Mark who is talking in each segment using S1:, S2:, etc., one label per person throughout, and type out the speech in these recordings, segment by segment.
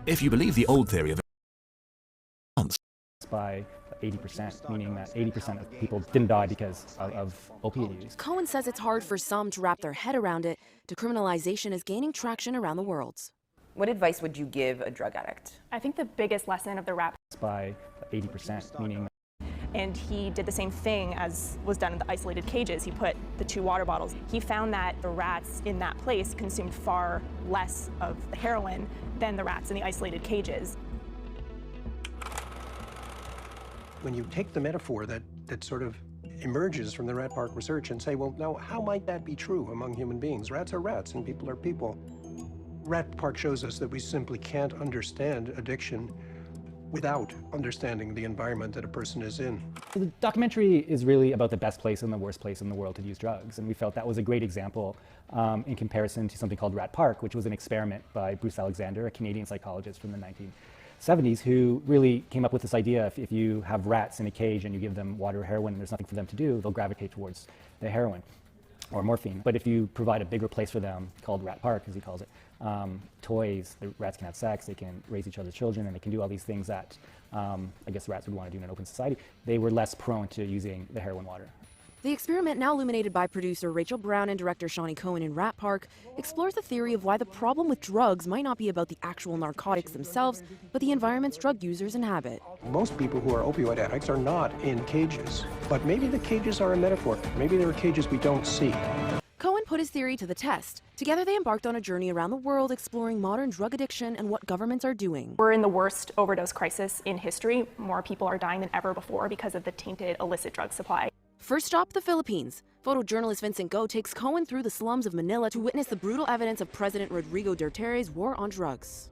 S1: If you believe the old theory of
S2: by 80%, meaning that 80% of people didn't die because of opiate use.
S3: Cohen says it's hard for some to wrap their head around it. Decriminalization is gaining traction around the world.
S4: What advice would you give a drug addict?
S5: I think the biggest lesson of the rat
S2: By 80%, meaning
S5: and he did the same thing as was done in the isolated cages. He put the 2 water bottles. He found that the rats in that place consumed far less of the heroin than the rats in the isolated cages.
S6: When you take the metaphor that sort of emerges from the rat park research and say, well, now, how might that be true among human beings? Rats are rats and people are people. Rat Park shows us that we simply can't understand addiction without understanding the environment that a person is in.
S2: the documentary is really about the best place and the worst place in the world to use drugs, and we felt that was a great example in comparison to something called Rat Park, which was an experiment by Bruce Alexander, a Canadian psychologist from the 1970s, who really came up with this idea: if you have rats in a cage and you give them water or heroin and there's nothing for them to do, they'll gravitate towards the heroin or morphine. But if you provide a bigger place for them, called Rat Park, as he calls it, toys, the rats can have sex, they can raise each other's children, and they can do all these things that I guess rats would want to do in an open society, they were less prone to using the heroin water.
S3: The experiment, now illuminated by producer Rachel Brown and director Shawnee Cohen in Rat Park, explores the theory of why the problem with drugs might not be about the actual narcotics themselves, but the environments drug users inhabit.
S6: Most people who are opioid addicts are not in cages, but maybe the cages are a metaphor. Maybe there are cages we don't see.
S3: Cohen put his theory to the test. Together they embarked on a journey around the world exploring modern drug addiction and what governments are doing.
S5: We're in the worst overdose crisis in history. More people are dying than ever before because of the tainted illicit drug supply.
S3: First stop, the Philippines. Photojournalist Vincent Go takes Cohen through the slums of Manila to witness the brutal evidence of President Rodrigo Duterte's war on drugs.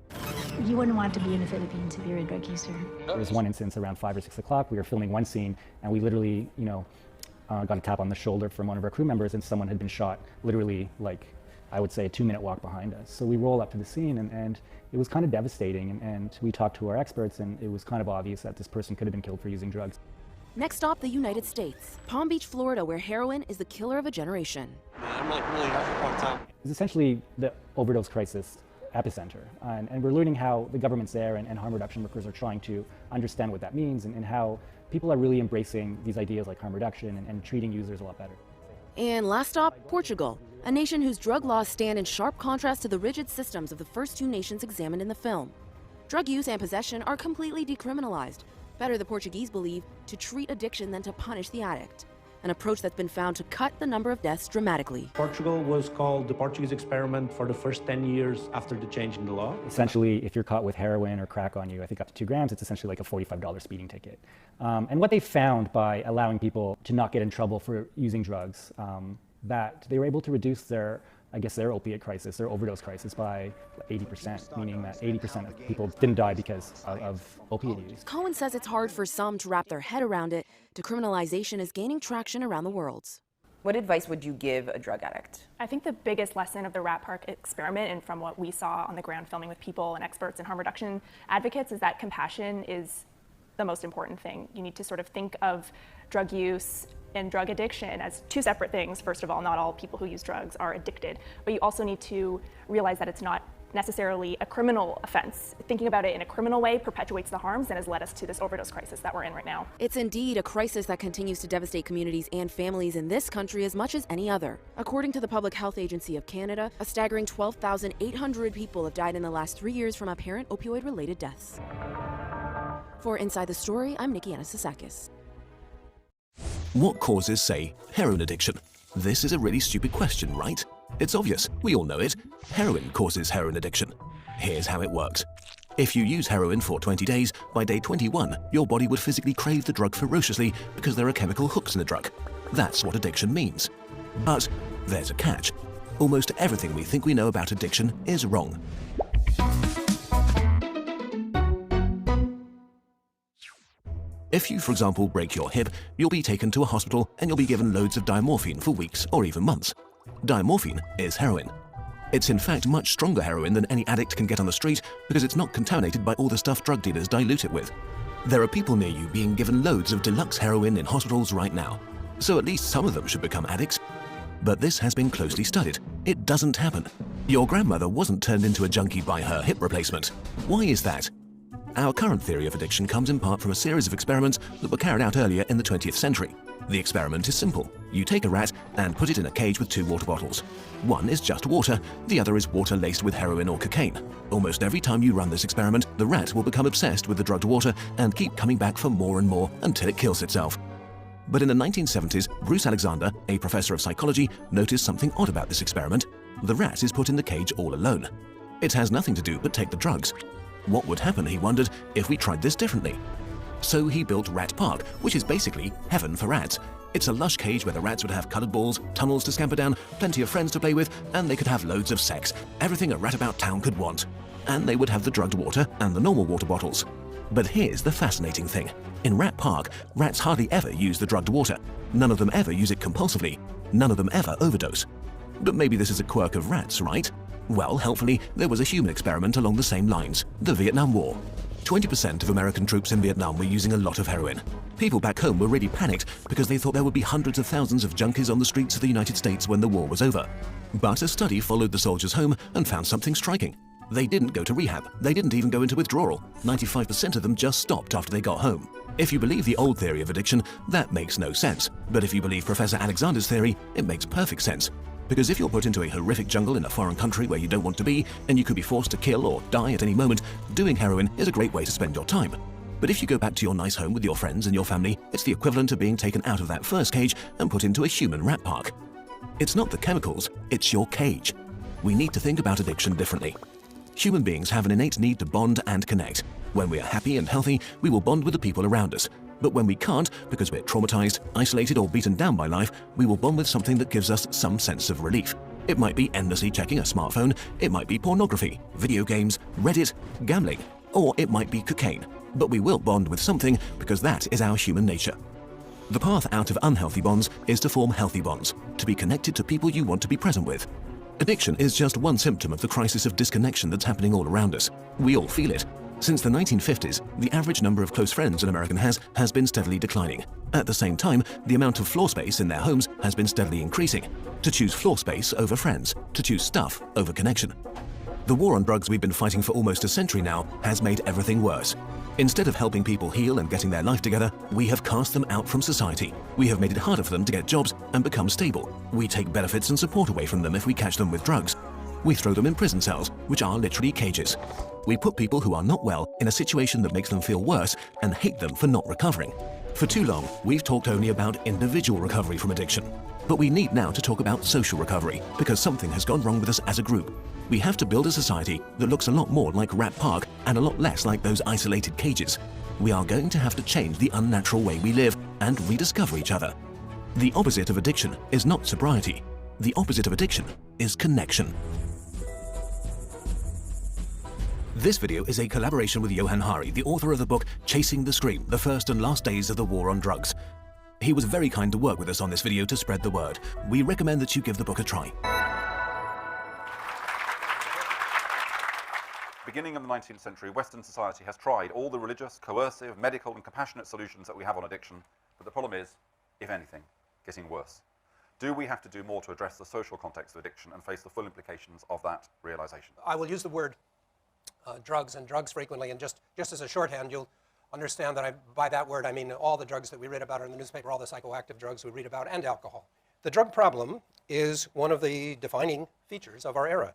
S7: You wouldn't want to be in the Philippines if you're a drug user.
S2: There was one instance around 5 or 6 o'clock. We were filming one scene, and we literally, got a tap on the shoulder from one of our crew members, and someone had been shot literally, like, I would say, a 2-minute walk behind us. So we roll up to the scene, and it was kind of devastating, and we talked to our experts, and it was kind of obvious that this person could have been killed for using drugs.
S3: Next stop, the United States. Palm Beach, Florida, where heroin is the killer of a generation.
S8: I'm like really having a hard time.
S2: It's essentially the overdose crisis epicenter, and we're learning how the governments there and harm reduction workers are trying to understand what that means, and how people are really embracing these ideas like harm reduction and treating users a lot better.
S3: And last stop, Portugal, a nation whose drug laws stand in sharp contrast to the rigid systems of the first 2 nations examined in the film. Drug use and possession are completely decriminalized. Better, the Portuguese believe, to treat addiction than to punish the addict, an approach that's been found to cut the number of deaths dramatically.
S9: Portugal was called the Portuguese experiment for the first 10 years after the change in the law.
S2: Essentially, if you're caught with heroin or crack on you, I think up to 2 grams, it's essentially like a $45 speeding ticket. And what they found by allowing people to not get in trouble for using drugs, that they were able to reduce their opiate crisis, their overdose crisis, by 80%, meaning that 80% of people didn't die because of opiate use.
S3: Cohen says it's hard for some to wrap their head around it. Decriminalization is gaining traction around the world.
S4: What advice would you give a drug addict?
S5: I think the biggest lesson of the Rat Park experiment, and from what we saw on the ground filming with people and experts and harm reduction advocates, is that compassion is the most important thing. You need to sort of think of drug use and drug addiction as 2 separate things. First of all, not all people who use drugs are addicted, but you also need to realize that it's not necessarily a criminal offense. Thinking about it in a criminal way perpetuates the harms and has led us to this overdose crisis that we're in right now.
S3: It's indeed a crisis that continues to devastate communities and families in this country as much as any other. According to the Public Health Agency of Canada, a staggering 12,800 people have died in the last 3 years from apparent opioid-related deaths. For Inside the Story, I'm Nikki Anastasakis.
S1: What causes, say, heroin addiction? This is a really stupid question, right? It's obvious, we all know it. Heroin causes heroin addiction. Here's how it works. If you use heroin for 20 days, by day 21, your body would physically crave the drug ferociously because there are chemical hooks in the drug. That's what addiction means. But there's a catch. Almost everything we think we know about addiction is wrong. If you, for example, break your hip, you'll be taken to a hospital and you'll be given loads of diamorphine for weeks or even months. Diamorphine is heroin. It's in fact much stronger heroin than any addict can get on the street because it's not contaminated by all the stuff drug dealers dilute it with. There are people near you being given loads of deluxe heroin in hospitals right now, so at least some of them should become addicts. But this has been closely studied. It doesn't happen. Your grandmother wasn't turned into a junkie by her hip replacement. Why is that? Our current theory of addiction comes in part from a series of experiments that were carried out earlier in the 20th century. The experiment is simple. You take a rat and put it in a cage with 2 water bottles. One is just water, the other is water laced with heroin or cocaine. Almost every time you run this experiment, the rat will become obsessed with the drugged water and keep coming back for more and more until it kills itself. But in the 1970s, Bruce Alexander, a professor of psychology, noticed something odd about this experiment. The rat is put in the cage all alone. It has nothing to do but take the drugs. What would happen, he wondered, if we tried this differently? So he built Rat Park, which is basically heaven for rats. It's a lush cage where the rats would have coloured balls, tunnels to scamper down, plenty of friends to play with, and they could have loads of sex. Everything a rat about town could want. And they would have the drugged water and the normal water bottles. But here's the fascinating thing. In Rat Park, rats hardly ever use the drugged water. None of them ever use it compulsively. None of them ever overdose. But maybe this is a quirk of rats, right? Well, helpfully, there was a human experiment along the same lines, the Vietnam War. 20% of American troops in Vietnam were using a lot of heroin. People back home were really panicked because they thought there would be hundreds of thousands of junkies on the streets of the United States when the war was over. But a study followed the soldiers home and found something striking. They didn't go to rehab. They didn't even go into withdrawal. 95% of them just stopped after they got home. If you believe the old theory of addiction, that makes no sense. But if you believe Professor Alexander's theory, it makes perfect sense. Because if you're put into a horrific jungle in a foreign country where you don't want to be, and you could be forced to kill or die at any moment, doing heroin is a great way to spend your time. But if you go back to your nice home with your friends and your family, it's the equivalent of being taken out of that first cage and put into a human rat park. It's not the chemicals, it's your cage. We need to think about addiction differently. Human beings have an innate need to bond and connect. When we are happy and healthy, we will bond with the people around us. But when we can't, because we're traumatized, isolated, or beaten down by life, we will bond with something that gives us some sense of relief. It might be endlessly checking a smartphone, it might be pornography, video games, Reddit, gambling, or it might be cocaine. But we will bond with something because that is our human nature. The path out of unhealthy bonds is to form healthy bonds, to be connected to people you want to be present with. Addiction is just one symptom of the crisis of disconnection that's happening all around us. We all feel it. Since the 1950s, the average number of close friends an American has been steadily declining. At the same time, the amount of floor space in their homes has been steadily increasing. To choose floor space over friends, to choose stuff over connection. The war on drugs we've been fighting for almost a century now has made everything worse. Instead of helping people heal and getting their life together, we have cast them out from society. We have made it harder for them to get jobs and become stable. We take benefits and support away from them if we catch them with drugs. We throw them in prison cells, which are literally cages. We put people who are not well in a situation that makes them feel worse and hate them for not recovering. For too long, we've talked only about individual recovery from addiction. But we need now to talk about social recovery, because something has gone wrong with us as a group. We have to build a society that looks a lot more like Rat Park and a lot less like those isolated cages. We are going to have to change the unnatural way we live and rediscover each other. The opposite of addiction is not sobriety. The opposite of addiction is connection. This video is a collaboration with Johan Hari, the author of the book Chasing the Scream, The First and Last Days of the War on Drugs. He was very kind to work with us on this video to spread the word. We recommend that you give the book a try.
S10: Beginning in the 19th century, Western society has tried all the religious, coercive, medical and compassionate solutions that we have on addiction, but the problem is, if anything, getting worse. Do we have to do more to address the social context of addiction and face the full implications of that realization?
S6: I will use the word drugs and drugs frequently, and just as a shorthand, you'll understand that by that word I mean all the drugs that we read about in the newspaper, all the psychoactive drugs we read about, and alcohol. The drug problem is one of the defining features of our era.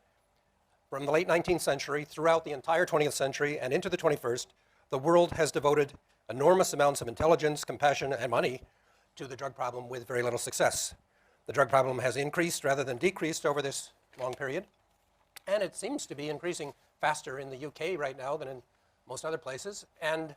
S6: From the late 19th century throughout the entire 20th century and into the 21st, the world has devoted enormous amounts of intelligence, compassion, and money to the drug problem with very little success. The drug problem has increased rather than decreased over this long period, and it seems to be increasing faster in the UK right now than in most other places, and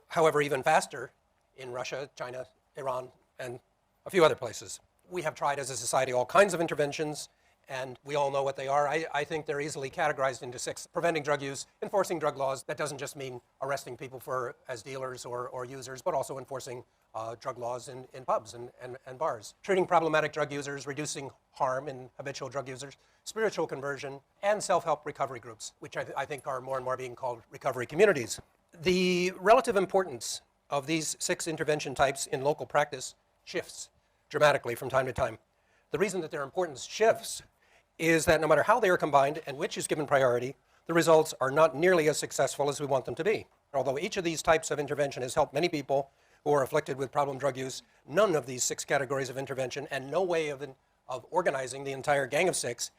S6: however even faster in Russia, China, Iran, and a few other places. We have tried as a society all kinds of interventions, and we all know what they are. I think they're easily categorized into 6. Preventing drug use, enforcing drug laws. That doesn't just mean arresting people as dealers or users, but also enforcing drug laws in pubs and bars. Treating problematic drug users, reducing harm in habitual drug users, spiritual conversion, and self-help recovery groups, which I think are more and more being called recovery communities. The relative importance of these 6 intervention types in local practice shifts dramatically from time to time. The reason that their importance shifts is that no matter how they are combined and which is given priority, the results are not nearly as successful as we want them to be. Although each of these types of intervention has helped many people who are afflicted with problem drug use, none of these 6 categories of intervention and no way of organizing the entire gang of 6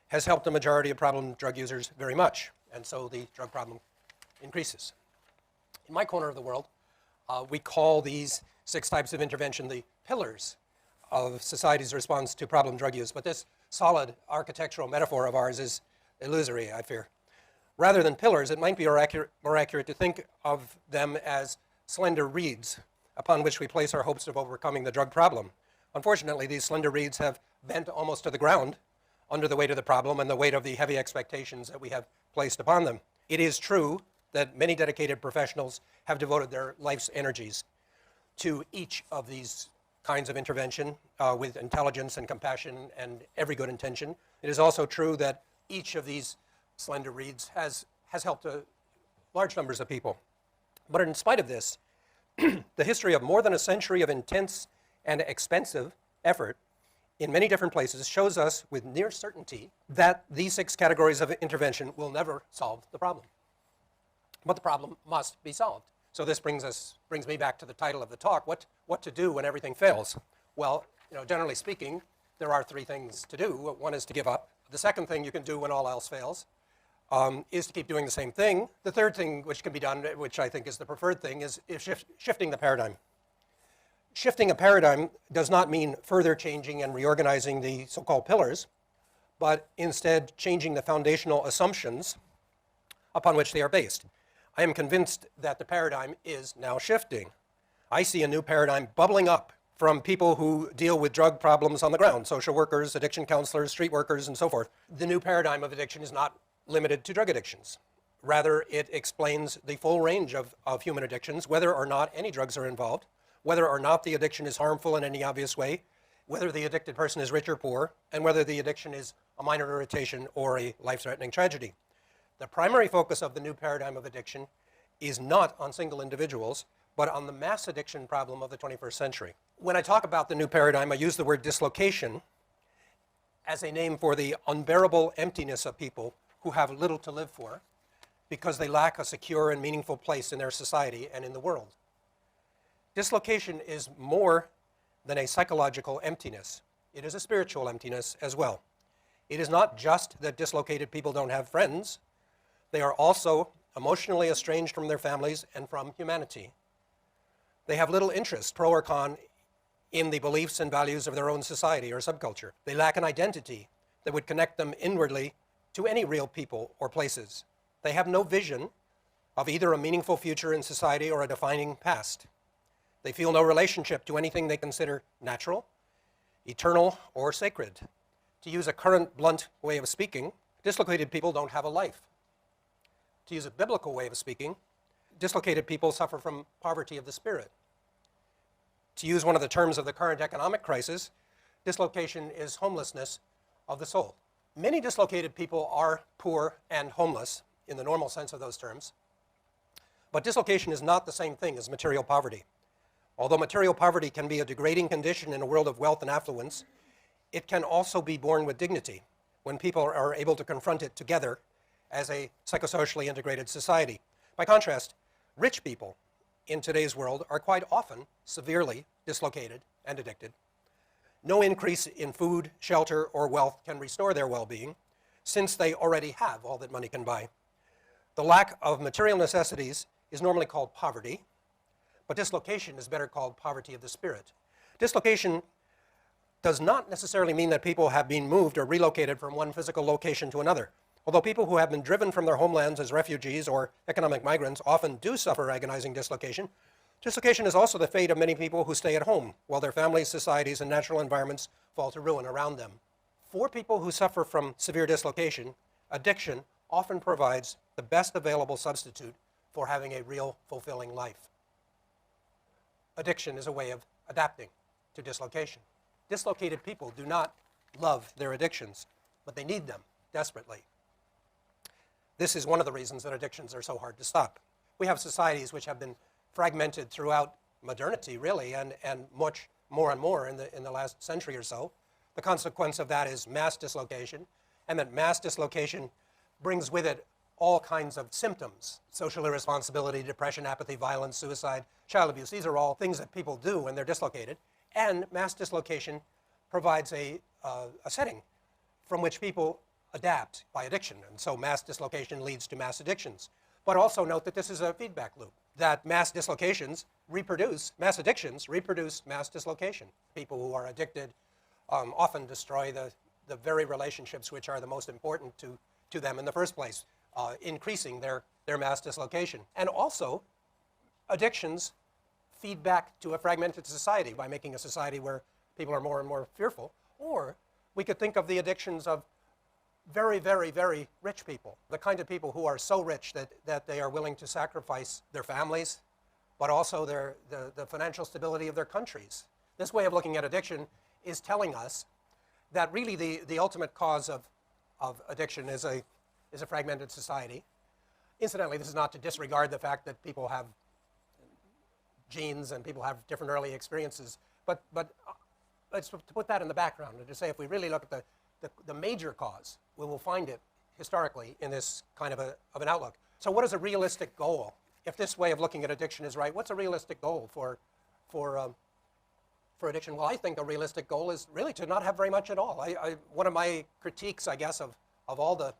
S6: has helped the majority of problem drug users very much. And so the drug problem increases. In my corner of the world, we call these 6 types of intervention the pillars of society's response to problem drug use. But this solid architectural metaphor of ours is illusory, I fear. Rather than pillars, it might be more accurate to think of them as slender reeds upon which we place our hopes of overcoming the drug problem. Unfortunately, these slender reeds have bent almost to the ground under the weight of the problem and the weight of the heavy expectations that we have placed upon them. It is true that many dedicated professionals have devoted their life's energies to each of these kinds of intervention with intelligence and compassion and every good intention. It is also true that each of these slender reeds has helped large numbers of people. But in spite of this, the history of more than a century of intense and expensive effort in many different places shows us with near certainty that these 6 categories of intervention will never solve the problem. But the problem must be solved. So this brings me back to the title of the talk, what to do when everything fails. Well, generally speaking, there are 3 things to do. One is to give up. The second thing you can do when all else fails is to keep doing the same thing. The third thing which can be done, which I think is the preferred thing, is shifting the paradigm. Shifting a paradigm does not mean further changing and reorganizing the so-called pillars, but instead changing the foundational assumptions upon which they are based. I am convinced that the paradigm is now shifting. I see a new paradigm bubbling up from people who deal with drug problems on the ground, social workers, addiction counselors, street workers, and so forth. The new paradigm of addiction is not limited to drug addictions. Rather, it explains the full range of human addictions, whether or not any drugs are involved, whether or not the addiction is harmful in any obvious way, whether the addicted person is rich or poor, and whether the addiction is a minor irritation or a life-threatening tragedy. The primary focus of the new paradigm of addiction is not on single individuals, but on the mass addiction problem of the 21st century. When I talk about the new paradigm, I use the word dislocation as a name for the unbearable emptiness of people who have little to live for because they lack a secure and meaningful place in their society and in the world. Dislocation is more than a psychological emptiness. It is a spiritual emptiness as well. It is not just that dislocated people don't have friends. They are also emotionally estranged from their families and from humanity. They have little interest, pro or con, in the beliefs and values of their own society or subculture. They lack an identity that would connect them inwardly to any real people or places. They have no vision of either a meaningful future in society or a defining past. They feel no relationship to anything they consider natural, eternal, or sacred. To use a current blunt way of speaking, dislocated people don't have a life. To use a biblical way of speaking, dislocated people suffer from poverty of the spirit. To use one of the terms of the current economic crisis, dislocation is homelessness of the soul. Many dislocated people are poor and homeless in the normal sense of those terms, but dislocation is not the same thing as material poverty. Although material poverty can be a degrading condition in a world of wealth and affluence, it can also be borne with dignity when people are able to confront it together as a psychosocially integrated society. By contrast, rich people in today's world are quite often severely dislocated and addicted. No increase in food, shelter, or wealth can restore their well-being, since they already have all that money can buy. The lack of material necessities is normally called poverty, but dislocation is better called poverty of the spirit. Dislocation does not necessarily mean that people have been moved or relocated from one physical location to another. Although people who have been driven from their homelands as refugees or economic migrants often do suffer agonizing dislocation, dislocation is also the fate of many people who stay at home while their families, societies, and natural environments fall to ruin around them. For people who suffer from severe dislocation, addiction often provides the best available substitute for having a real, fulfilling life. Addiction is a way of adapting to dislocation. Dislocated people do not love their addictions, but they need them desperately. This is one of the reasons that addictions are so hard to stop. We have societies which have been fragmented throughout modernity, really, and much more and more in the last century or so. The consequence of that is mass dislocation and that mass dislocation brings with it all kinds of symptoms: social irresponsibility, depression, apathy, violence, suicide, child abuse. These are all things that people do when they're dislocated. And mass dislocation provides a setting from which people adapt by addiction. And so mass dislocation leads to mass addictions. But also note that this is a feedback loop, that mass dislocations reproduce, mass addictions reproduce mass dislocation. People who are addicted often destroy the very relationships which are the most important to them in the first place, increasing their mass dislocation. And also, addictions feed back to a fragmented society by making a society where people are more and more fearful. Or we could think of the addictions of very, very, very rich people, the kind of people who are so rich that they are willing to sacrifice their families, but also the financial stability of their countries. This way of looking at addiction is telling us that really the ultimate cause of addiction is a fragmented society. Incidentally, this is not to disregard the fact that people have genes and people have different early experiences, but let's put that in the background and to say if we really look at the major cause, we will find it historically in this kind of an outlook. So what is a realistic goal? If this way of looking at addiction is right, what's a realistic goal for addiction? Well, I think a realistic goal is really to not have very much at all. One of my critiques, I guess, of all the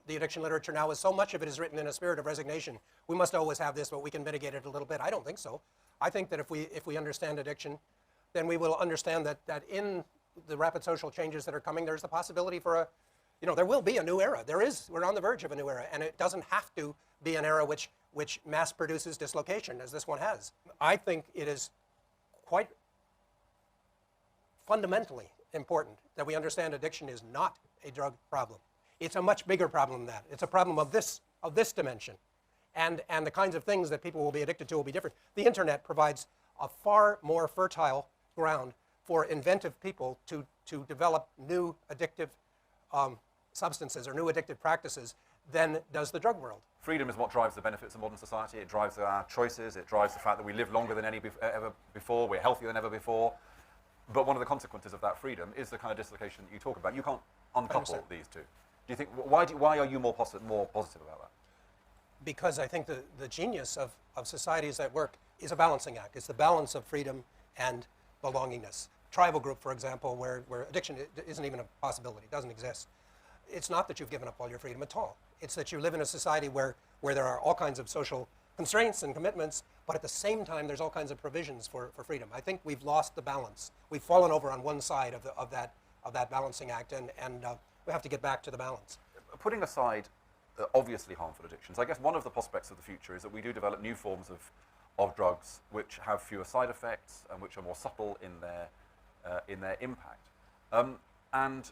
S6: addiction literature now is so much of it is written in a spirit of resignation. We must always have this, but we can mitigate it a little bit. I don't think so. I think that if we understand addiction, then we will understand that in the rapid social changes that are coming, there's the possibility for there will be a new era. We're on the verge of a new era, and it doesn't have to be an era which mass produces dislocation, as this one has. I think it is quite fundamentally important that we understand addiction is not a drug problem. It's a much bigger problem than that. It's a problem of this dimension, and the kinds of things that people will be addicted to will be different. The internet provides a far more fertile ground for inventive people to develop new addictive substances or new addictive practices than does the drug world.
S10: Freedom is what drives the benefits of modern society. It drives our choices. It drives the fact that we live longer than ever before. We're healthier than ever before. But one of the consequences of that freedom is the kind of dislocation that you talk about. You can't uncouple these two. Do you think? Why are you more positive about that?
S6: Because I think the genius of societies that work is a balancing act. It's the balance of freedom and belongingness. Tribal group, for example, where addiction isn't even a possibility, doesn't exist. It's not that you've given up all your freedom at all. It's that you live in a society where there are all kinds of social constraints and commitments, but at the same time there's all kinds of provisions for freedom. I think we've lost the balance. We've fallen over on one side of that balancing act, and we have to get back to the balance.
S10: Putting aside obviously harmful addictions, I guess one of the prospects of the future is that we do develop new forms of drugs which have fewer side effects and which are more subtle in their impact. And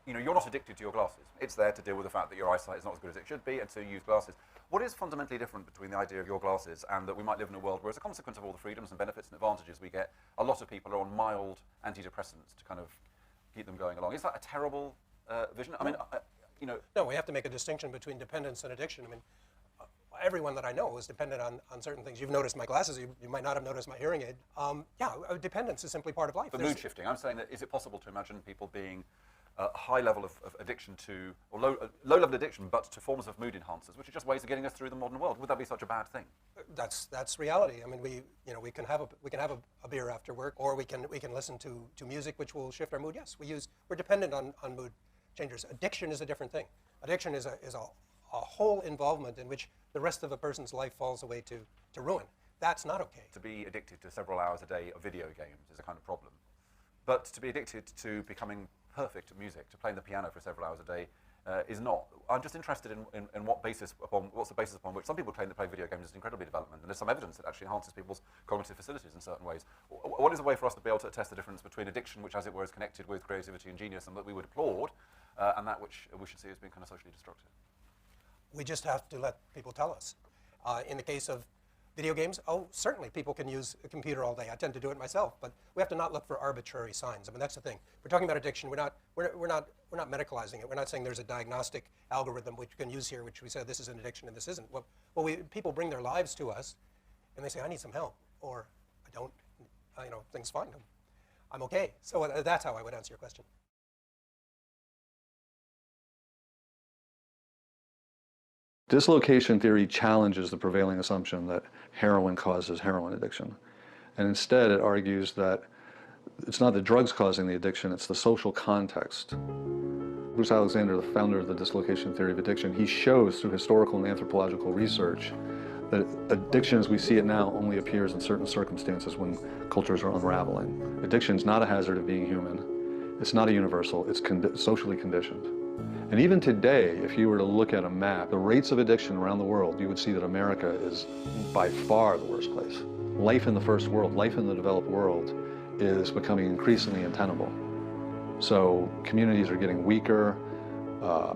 S10: you're not addicted to your glasses. It's there to deal with the fact that your eyesight is not as good as it should be, and so you use glasses. What is fundamentally different between the idea of your glasses and that we might live in a world where, as a consequence of all the freedoms and benefits and advantages we get, a lot of people are on mild antidepressants to kind of keep them going along? Is that a terrible vision? I mean,
S6: No, we have to make a distinction between dependence and addiction. I mean, everyone that I know is dependent on certain things. You've noticed my glasses. You might not have noticed my hearing aid. Dependence is simply part of life.
S10: But mood shifting. I'm saying that is it possible to imagine people being a high level of addiction to, or low level addiction, but to forms of mood enhancers, which are just ways of getting us through the modern world? Would that be such a bad thing?
S6: That's reality. I mean, we can have a beer after work, or we can listen to music which will shift our mood. Yes, we're dependent on mood changers. Addiction is a different thing. Addiction is a whole involvement in which the rest of a person's life falls away to ruin. That's not okay.
S10: To be addicted to several hours a day of video games is a kind of problem. But to be addicted to becoming perfect at music, to playing the piano for several hours a day, is not. I'm just interested in what's the basis upon which some people claim that playing video games is incredibly development, and there's some evidence that actually enhances people's cognitive facilities in certain ways. What is a way for us to be able to test the difference between addiction, which as it were is connected with creativity and genius and that we would applaud, and that which we should see as being kind of socially destructive?
S6: We just have to let people tell us. In the case of video games, certainly people can use a computer all day. I tend to do it myself, but we have to not look for arbitrary signs. I mean, that's the thing. We're talking about addiction. We're not medicalizing it. We're not saying there's a diagnostic algorithm which we can use here, which we say this is an addiction and this isn't. People bring their lives to us, and they say, I need some help, or I don't. Things fine. I'm okay. So that's how I would answer your question.
S11: Dislocation theory challenges the prevailing assumption that heroin causes heroin addiction. And instead it argues that it's not the drugs causing the addiction, it's the social context. Bruce Alexander, the founder of the dislocation theory of addiction, he shows through historical and anthropological research that addiction as we see it now only appears in certain circumstances when cultures are unraveling. Addiction is not a hazard of being human. It's not a universal, it's socially conditioned. And even today, if you were to look at a map, the rates of addiction around the world, you would see that America is by far the worst place. Life in the first world, life in the developed world is becoming increasingly untenable. So communities are getting weaker,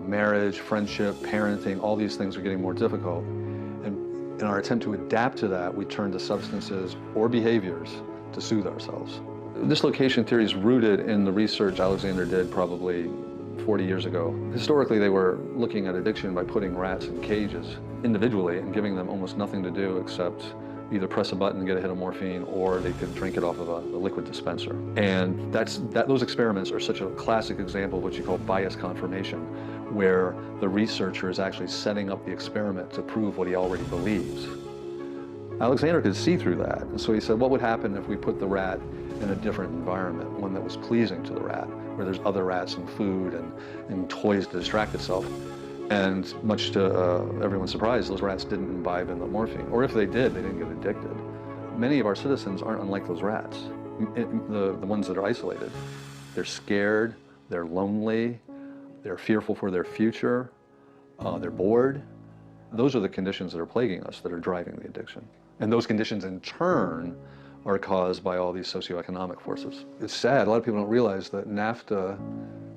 S11: marriage, friendship, parenting, all these things are getting more difficult. And in our attempt to adapt to that, we turn to substances or behaviors to soothe ourselves. Dislocation theory is rooted in the research Alexander did probably 40 years ago. Historically, they were looking at addiction by putting rats in cages individually and giving them almost nothing to do except either press a button and get a hit of morphine, or they could drink it off of a liquid dispenser. And those experiments are such a classic example of what you call bias confirmation, where the researcher is actually setting up the experiment to prove what he already believes. Alexander could see through that, and so he said, what would happen if we put the rat in a different environment, one that was pleasing to the rat, where there's other rats and food and toys to distract itself? And much to everyone's surprise, those rats didn't imbibe in the morphine. Or if they did, they didn't get addicted. Many of our citizens aren't unlike those rats, the ones that are isolated. They're scared, they're lonely, they're fearful for their future, they're bored. Those are the conditions that are plaguing us, that are driving the addiction. And those conditions in turn are caused by all these socioeconomic forces. It's sad, a lot of people don't realize that NAFTA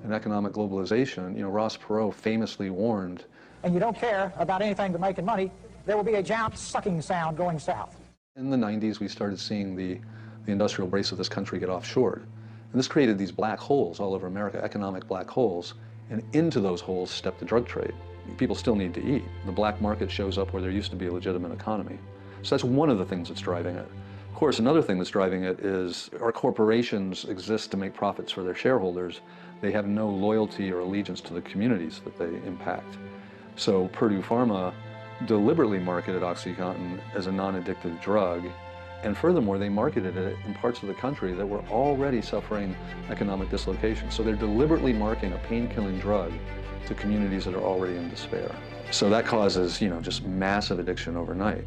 S11: and economic globalization, Ross Perot famously warned.
S12: And you don't care about anything but making money, there will be a giant sucking sound going south.
S11: In the 90s, we started seeing the industrial base of this country get offshored. And this created these black holes all over America, economic black holes, and into those holes stepped the drug trade. People still need to eat. The black market shows up where there used to be a legitimate economy. So that's one of the things that's driving it. Of course, another thing that's driving it is our corporations exist to make profits for their shareholders. They have no loyalty or allegiance to the communities that they impact. So Purdue Pharma deliberately marketed OxyContin as a non-addictive drug, and furthermore, they marketed it in parts of the country that were already suffering economic dislocation. So they're deliberately marketing a pain-killing drug to communities that are already in despair. So that causes, just massive addiction overnight.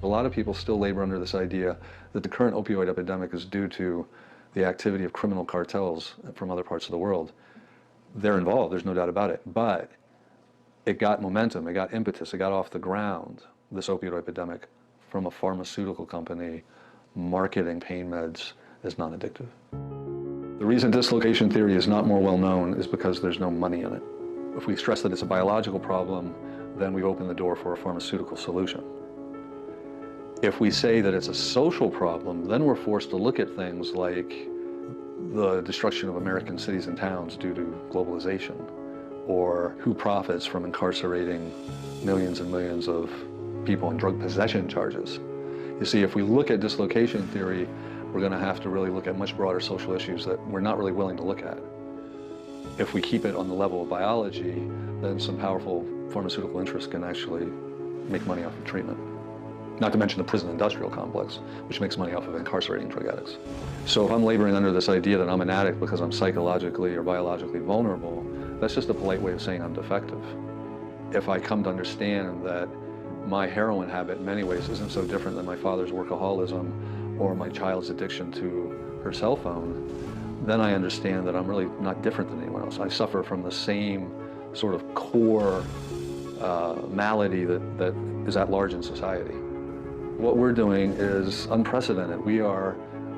S11: A lot of people still labor under this idea that the current opioid epidemic is due to the activity of criminal cartels from other parts of the world. They're involved, there's no doubt about it, but it got momentum, it got impetus, it got off the ground, this opioid epidemic, from a pharmaceutical company marketing pain meds as non-addictive. The reason dislocation theory is not more well known is because there's no money in it. If we stress that it's a biological problem, then we've opened the door for a pharmaceutical solution. If we say that it's a social problem, then we're forced to look at things like the destruction of American cities and towns due to globalization, or who profits from incarcerating millions and millions of people on drug possession charges. You see, if we look at dislocation theory, we're going to have to really look at much broader social issues that we're not really willing to look at. If we keep it on the level of biology, then some powerful pharmaceutical interests can actually make money off of treatment. Not to mention the prison industrial complex, which makes money off of incarcerating drug addicts. So if I'm laboring under this idea that I'm an addict because I'm psychologically or biologically vulnerable, that's just a polite way of saying I'm defective. If I come to understand that my heroin habit in many ways isn't so different than my father's workaholism or my child's addiction to her cell phone, then I understand that I'm really not different than anyone else. I suffer from the same sort of core malady that is at large in society. What we're doing is unprecedented. We are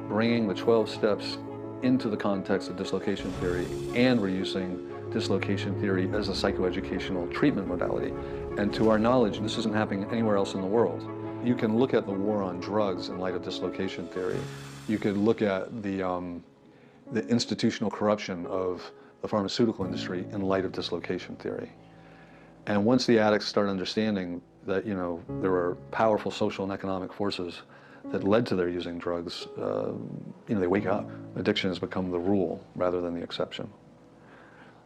S11: bringing the 12 steps into the context of dislocation theory, and we're using dislocation theory as a psychoeducational treatment modality. And to our knowledge, this isn't happening anywhere else in the world. You can look at the war on drugs in light of dislocation theory. You could look at the institutional corruption of the pharmaceutical industry in light of dislocation theory. And once the addicts start understanding that, there were powerful social and economic forces that led to their using drugs, they wake up. Addiction has become the rule rather than the exception.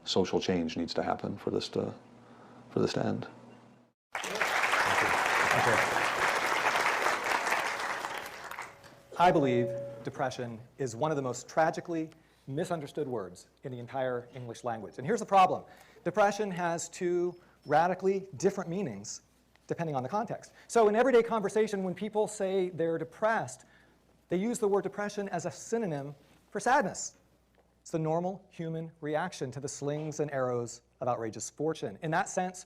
S11: Social change needs to happen for this to end.
S12: I believe depression is one of the most tragically misunderstood words in the entire English language. And here's the problem. Depression has two radically different meanings depending on the context. So in everyday conversation, when people say they're depressed, they use the word depression as a synonym for sadness. It's the normal human reaction to the slings and arrows of outrageous fortune. In that sense,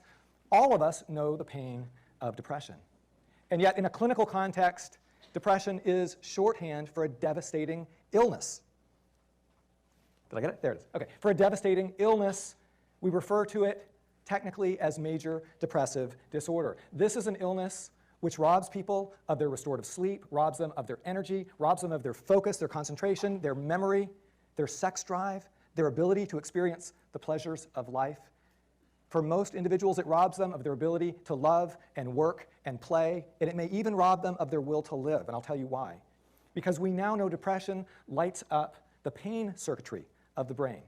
S12: all of us know the pain of depression. And yet, in a clinical context, depression is shorthand for a devastating illness. Did I get it? There it is. Okay. For a devastating illness, we refer to it technically as major depressive disorder. This is an illness which robs people of their restorative sleep, robs them of their energy, robs them of their focus, their concentration, their memory, their sex drive, their ability to experience the pleasures of life. For most individuals, it robs them of their ability to love and work and play, and it may even rob them of their will to live, and I'll tell you why. Because we now know depression lights up the pain circuitry of the brain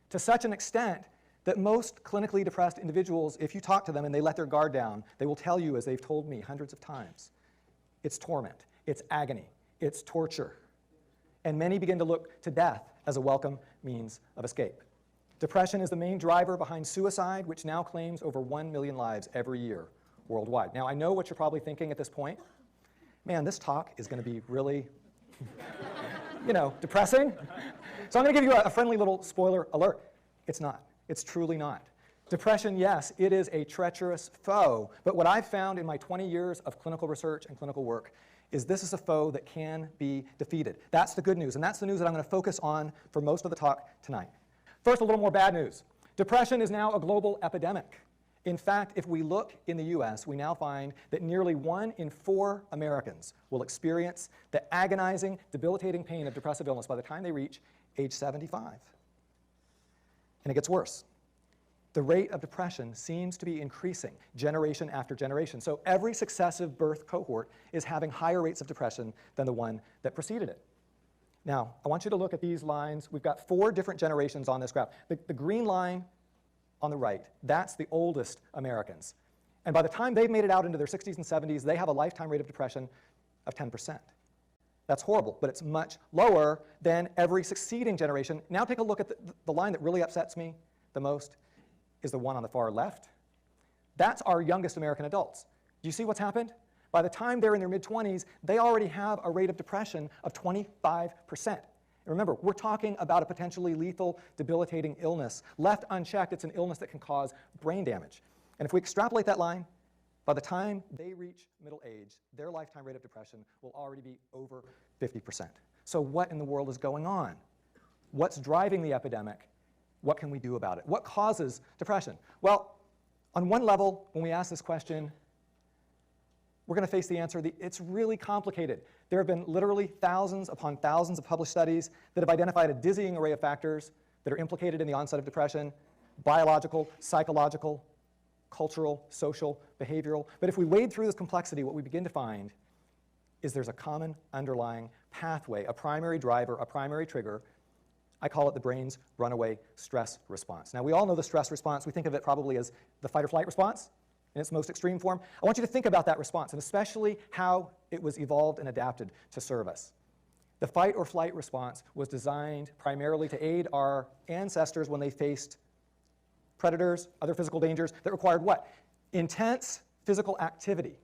S12: to such an extent that most clinically depressed individuals, if you talk to them and they let their guard down, they will tell you, as they've told me hundreds of times, it's torment, it's agony, it's torture. And many begin to look to death as a welcome means of escape. Depression is the main driver behind suicide, which now claims over 1 million lives every year worldwide. Now, I know what you're probably thinking at this point. Man, this talk is going to be really, depressing. So I'm going to give you a friendly little spoiler alert. It's not. It's truly not. Depression, yes, it is a treacherous foe, but what I've found in my 20 years of clinical research and clinical work is this is a foe that can be defeated. That's the good news, and that's the news that I'm going to focus on for most of the talk tonight. First, a little more bad news. Depression is now a global epidemic. In fact, if we look in the US, we now find that nearly 1 in 4 Americans will experience the agonizing, debilitating pain of depressive illness by the time they reach age 75. And it gets worse. The rate of depression seems to be increasing generation after generation. So every successive birth cohort is having higher rates of depression than the one that preceded it. Now, I want you to look at these lines. We've got 4 different generations on this graph. The green line on the right, that's the oldest Americans. And by the time they've made it out into their 60s and 70s, they have a lifetime rate of depression of 10%. That's horrible, but it's much lower than every succeeding generation. Now take a look at the line that really upsets me the most is the one on the far left. That's our youngest American adults. Do you see what's happened? By the time they're in their mid-20s, they already have a rate of depression of 25%. And remember, we're talking about a potentially lethal, debilitating illness. Left unchecked, it's an illness that can cause brain damage. And if we extrapolate that line, by the time they reach middle age, their lifetime rate of depression will already be over 50%. So what in the world is going on? What's driving the epidemic? What can we do about it? What causes depression? Well, on one level, when we ask this question, we're going to face the answer. It's really complicated. There have been literally thousands upon thousands of published studies that have identified a dizzying array of factors that are implicated in the onset of depression: biological, psychological, cultural, social, behavioral. But if we wade through this complexity, what we begin to find is there's a common underlying pathway, a primary driver, a primary trigger. I call it the brain's runaway stress response. Now, we all know the stress response. We think of it probably as the fight or flight response in its most extreme form. I want you to think about that response, and especially how it was evolved and adapted to serve us. The fight or flight response was designed primarily to aid our ancestors when they faced predators, other physical dangers that required what? Intense physical activity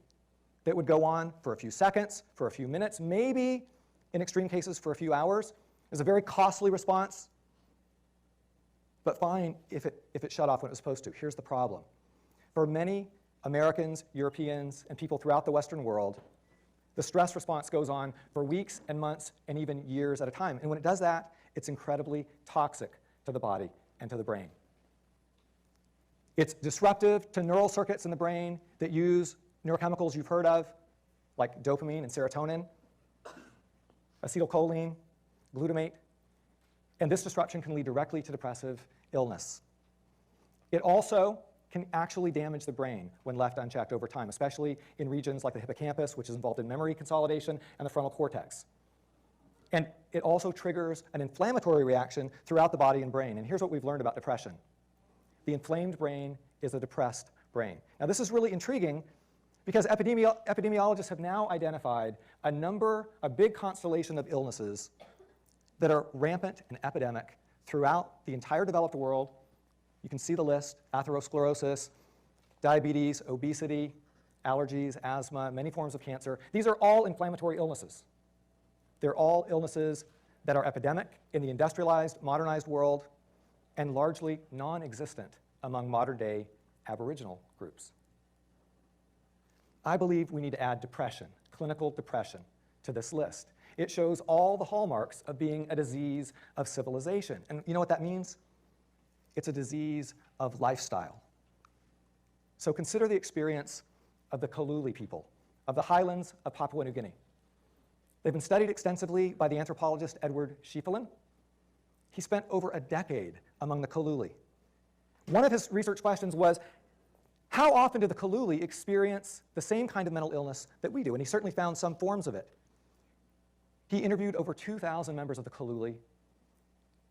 S12: that would go on for a few seconds, for a few minutes, maybe in extreme cases for a few hours. It was a very costly response, but fine if it shut off when it was supposed to. Here's the problem. For many Americans, Europeans, and people throughout the Western world, the stress response goes on for weeks and months and even years at a time. And when it does that, it's incredibly toxic to the body and to the brain. It's disruptive to neural circuits in the brain that use neurochemicals you've heard of, like dopamine and serotonin, acetylcholine, glutamate, and this disruption can lead directly to depressive illness. It also can actually damage the brain when left unchecked over time, especially in regions like the hippocampus, which is involved in memory consolidation, and the frontal cortex. And it also triggers an inflammatory reaction throughout the body and brain. And here's what we've learned about depression. The inflamed brain is a depressed brain. Now, this is really intriguing Because epidemiologists have now identified a big constellation of illnesses that are rampant and epidemic throughout the entire developed world. You can see the list: atherosclerosis, diabetes, obesity, allergies, asthma, many forms of cancer. These are all inflammatory illnesses. They're all illnesses that are epidemic in the industrialized, modernized world and largely non-existent among modern-day Aboriginal groups. I believe we need to add depression, clinical depression, to this list. It shows all the hallmarks of being a disease of civilization. And you know what that means? It's a disease of lifestyle. So consider the experience of the Kaluli people of the highlands of Papua New Guinea. They've been studied extensively by the anthropologist Edward Schieffelin. He spent over a decade among the Kaluli. One of his research questions was, how often do the Kaluli experience the same kind of mental illness that we do? And he certainly found some forms of it. He interviewed over 2,000 members of the Kaluli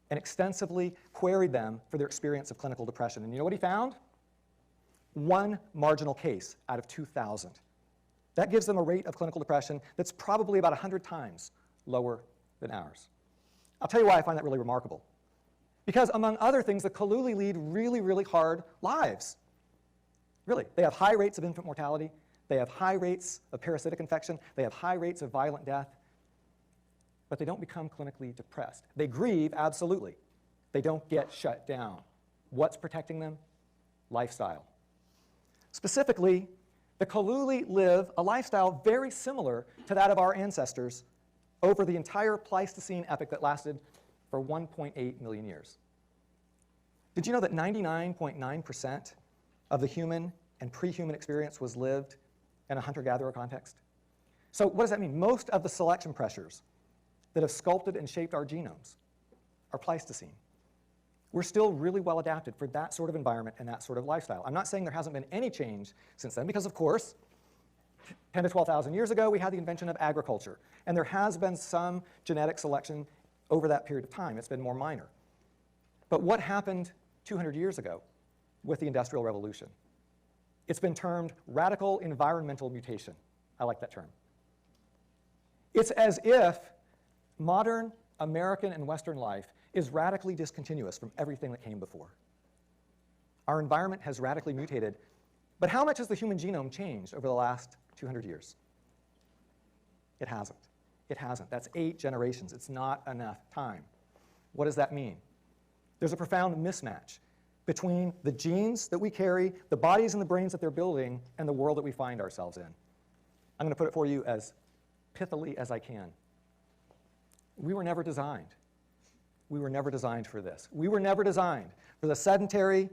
S12: and extensively queried them for their experience of clinical depression. And you know what he found? One marginal case out of 2,000. That gives them a rate of clinical depression that's probably about 100 times lower than ours. I'll tell you why I find that really remarkable. Because among other things, the Kaluli lead really, really hard lives. Really, they have high rates of infant mortality, they have high rates of parasitic infection, they have high rates of violent death, but they don't become clinically depressed. They grieve, absolutely. They don't get shut down. What's protecting them? Lifestyle. Specifically, the Kaluli live a lifestyle very similar to that of our ancestors over the entire Pleistocene epoch that lasted for 1.8 million years. Did you know that 99.9% of the human and pre-human experience was lived in a hunter-gatherer context? So what does that mean? Most of the selection pressures that have sculpted and shaped our genomes are Pleistocene. We're still really well adapted for that sort of environment and that sort of lifestyle. I'm not saying there hasn't been any change since then, because of course, 10 to 12,000 years ago, we had the invention of agriculture, and there has been some genetic selection over that period of time. It's been more minor. But what happened 200 years ago with the Industrial Revolution? It's been termed radical environmental mutation. I like that term. It's as if modern American and Western life is radically discontinuous from everything that came before. Our environment has radically mutated, but how much has the human genome changed over the last 200 years? It hasn't. It hasn't. That's 8 generations. It's not enough time. What does that mean? There's a profound mismatch between the genes that we carry, the bodies and the brains that they're building, and the world that we find ourselves in. I'm going to put it for you as pithily as I can. We were never designed. We were never designed for this. We were never designed for the sedentary,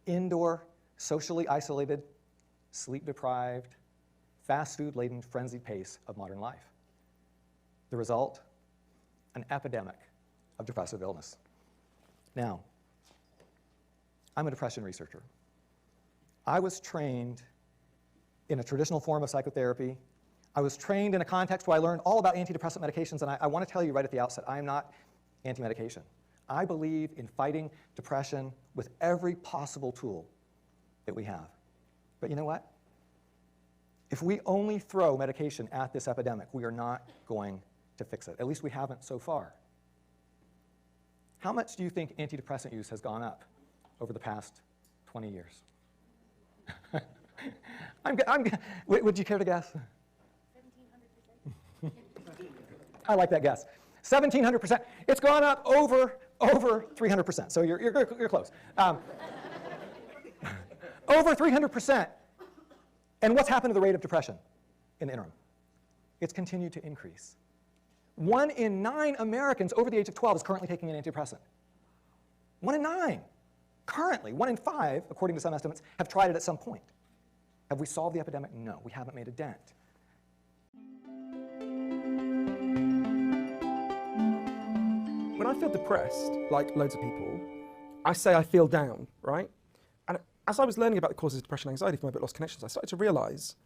S12: indoor, socially isolated, sleep-deprived, fast food-laden, frenzied pace of modern life. The result? An epidemic of depressive illness. Now, I'm a depression researcher. I was trained in a traditional form of psychotherapy. I was trained in a context where I learned all about antidepressant medications, and I want to tell you right at the outset, I am not anti-medication. I believe in fighting depression with every possible tool that we have. But you know what? If we only throw medication at this epidemic, we are not going to fix it. At least we haven't so far. How much do you think antidepressant use has gone up over the past 20 years? Would you care to guess? 1,700%. I like that guess. 1,700%. It's gone up over 300%. So you're close. Over 300%. And what's happened to the rate of depression in the interim? It's continued to increase. 1 in 9 Americans over the age of 12 is currently taking an antidepressant. 1 in 9. Currently, 1 in 5, according to some estimates, have tried it at some point. Have we solved the epidemic? No, we haven't made a dent.
S13: When I feel depressed, like loads of people, I say I feel down, right? And as I was learning about the causes of depression and anxiety from my book Lost Connections, I started to realize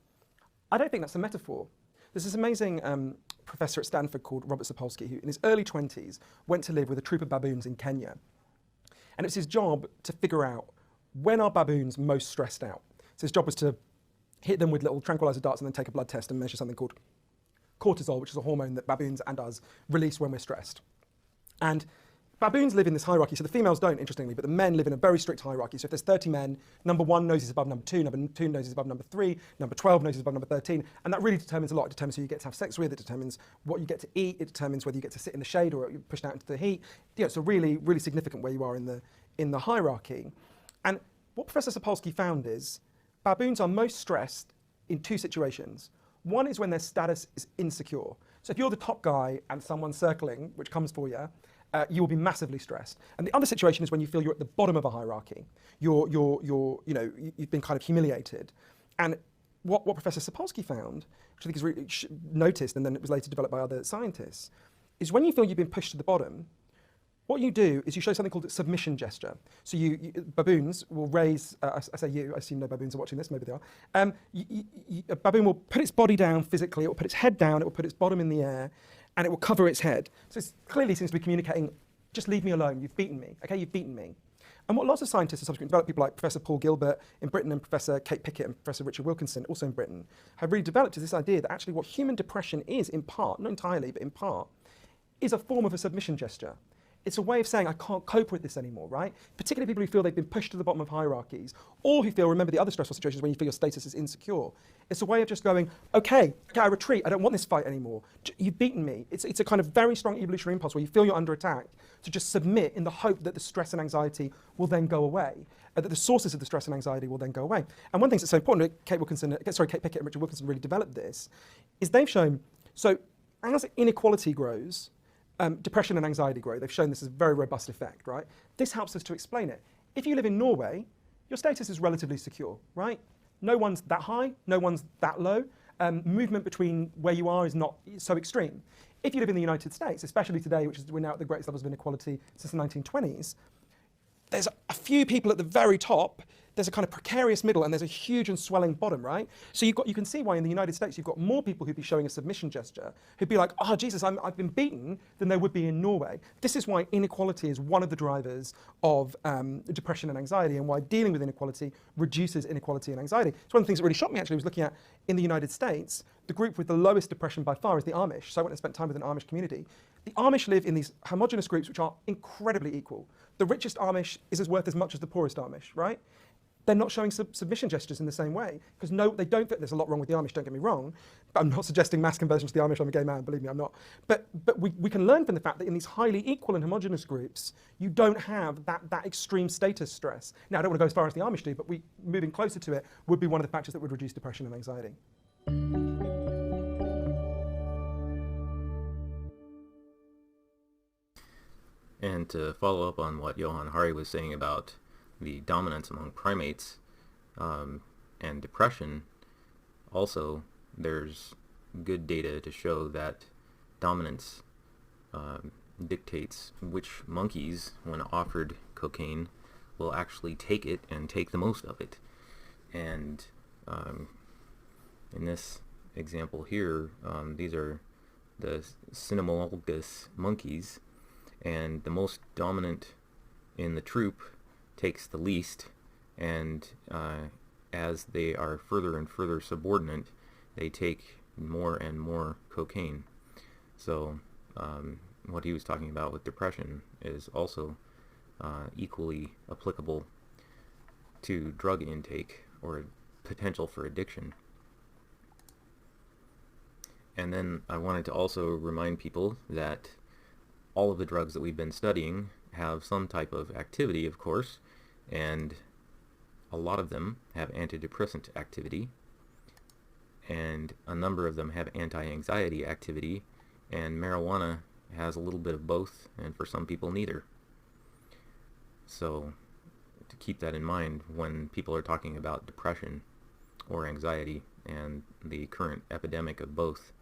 S13: I don't think that's a metaphor. There's this amazing professor at Stanford called Robert Sapolsky, who in his early 20s went to live with a troop of baboons in Kenya. And it's his job to figure out when are baboons most stressed out. So his job was to hit them with little tranquilizer darts and then take a blood test and measure something called cortisol, which is a hormone that baboons and us release when we're stressed. And baboons live in this hierarchy, so the females don't, interestingly, but the men live in a very strict hierarchy. So if there's 30 men, number 1 noses above number 2, number 2 noses above number 3, number 12 noses above number 13, and that really determines a lot. It determines who you get to have sex with, it determines what you get to eat, it determines whether you get to sit in the shade or you're pushed out into the heat. Yeah, it's a really, really significant where you are in the hierarchy. And what Professor Sapolsky found is baboons are most stressed in 2 situations. One is when their status is insecure. So if you're the top guy and someone's circling, which comes for you, you will be massively stressed. And the other situation is when you feel you're at the bottom of a hierarchy. You've been kind of humiliated. And what Professor Sapolsky found, which I think is really noticed and then it was later developed by other scientists, is when you feel you've been pushed to the bottom, what you do is you show something called a submission gesture. So baboons will raise, I say you, I assume no baboons are watching this, maybe they are. A baboon will put its body down physically, it will put its head down, it will put its bottom in the air, and it will cover its head. So it clearly seems to be communicating, just leave me alone, you've beaten me, okay, you've beaten me. And what lots of scientists have subsequently developed, people like Professor Paul Gilbert in Britain and Professor Kate Pickett and Professor Richard Wilkinson, also in Britain, have really developed is this idea that actually what human depression is, in part, not entirely, but in part, is a form of a submission gesture. It's a way of saying, I can't cope with this anymore, right? Particularly people who feel they've been pushed to the bottom of hierarchies, or who feel, remember the other stressful situations when you feel your status is insecure. It's a way of just going, okay, I retreat, I don't want this fight anymore. You've beaten me. It's a kind of very strong evolutionary impulse where you feel you're under attack to just submit in the hope that the stress and anxiety will then go away, that the sources of the stress and anxiety will then go away. And one thing that's so important, Kate Pickett and Richard Wilkinson really developed this, is they've shown, so as inequality grows, depression and anxiety grow. They've shown this is a very robust effect, right? This helps us to explain it. If you live in Norway, your status is relatively secure, right? No one's that high, no one's that low. Movement between where you are is not so extreme. If you live in the United States, especially today, which is we're now at the greatest levels of inequality since the 1920s, there's a few people at the very top, there's a kind of precarious middle, and there's a huge and swelling bottom, right? So you can see why in the United States you've got more people who'd be showing a submission gesture, who'd be like, oh, Jesus, I've been beaten, than there would be in Norway. This is why inequality is one of the drivers of depression and anxiety, and why dealing with inequality reduces inequality and anxiety. It's one of the things that really shocked me, actually, was looking at, in the United States, the group with the lowest depression by far is the Amish. So I went and spent time with an Amish community. The Amish live in these homogenous groups which are incredibly equal. The richest Amish is worth as much as the poorest Amish, right? They're not showing submission gestures in the same way, because no, they don't fit. There's a lot wrong with the Amish, don't get me wrong. I'm not suggesting mass conversion to the Amish, I'm a gay man, believe me, I'm not. But we can learn from the fact that in these highly equal and homogenous groups, you don't have that extreme status stress. Now, I don't want to go as far as the Amish do, but moving closer to it would be one of the factors that would reduce depression and anxiety.
S14: And to follow up on what Johan Hari was saying about the dominance among primates and depression, also there's good data to show that dominance dictates which monkeys, when offered cocaine, will actually take it and take the most of it. And in this example here, these are the cynomolgus monkeys, and the most dominant in the troop takes the least, and as they are further and further subordinate, they take more and more cocaine. So what he was talking about with depression is also equally applicable to drug intake or potential for addiction. And then I wanted to also remind people that all of the drugs that we've been studying have some type of activity, of course, and a lot of them have antidepressant activity, and a number of them have anti-anxiety activity, and marijuana has a little bit of both, and for some people neither. So to keep that in mind when people are talking about depression or anxiety and the current epidemic of both.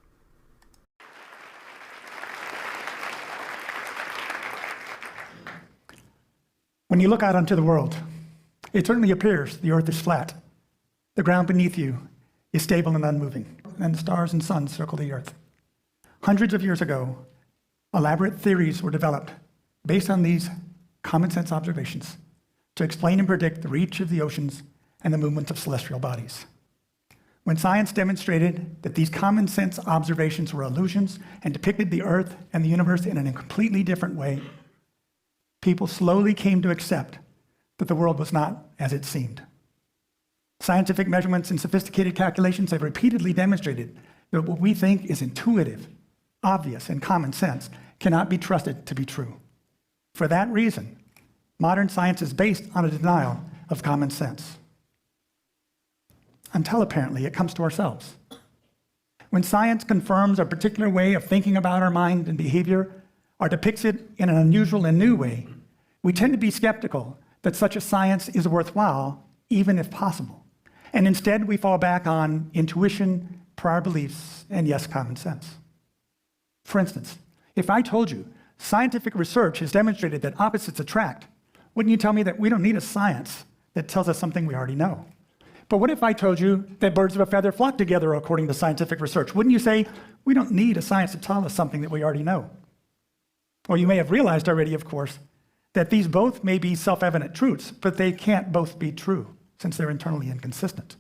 S15: When you look out onto the world, it certainly appears the earth is flat. The ground beneath you is stable and unmoving, and the stars and suns circle the earth. Hundreds of years ago, elaborate theories were developed based on these common sense observations to explain and predict the reach of the oceans and the movement of celestial bodies. when science demonstrated that these common sense observations were illusions and depicted the Earth and the universe in a completely different way, people slowly came to accept that the world was not as it seemed. Scientific measurements and sophisticated calculations have repeatedly demonstrated that what we think is intuitive, obvious, and common sense cannot be trusted to be true. For that reason, modern science is based on a denial of common sense. Until apparently it comes to ourselves. When science confirms a particular way of thinking about our mind and behavior, or depicts it in an unusual and new way, we tend to be skeptical that such a science is worthwhile, even if possible. And instead, we fall back on intuition, prior beliefs, and yes, common sense. For instance, if I told you scientific research has demonstrated that opposites attract, wouldn't you tell me that we don't need a science that tells us something we already know? But what if I told you that birds of a feather flock together according to scientific research? Wouldn't you say, we don't need a science to tell us something that we already know? Well, you may have realized already, of course, that these both may be self-evident truths, but they can't both be true, since they're internally inconsistent.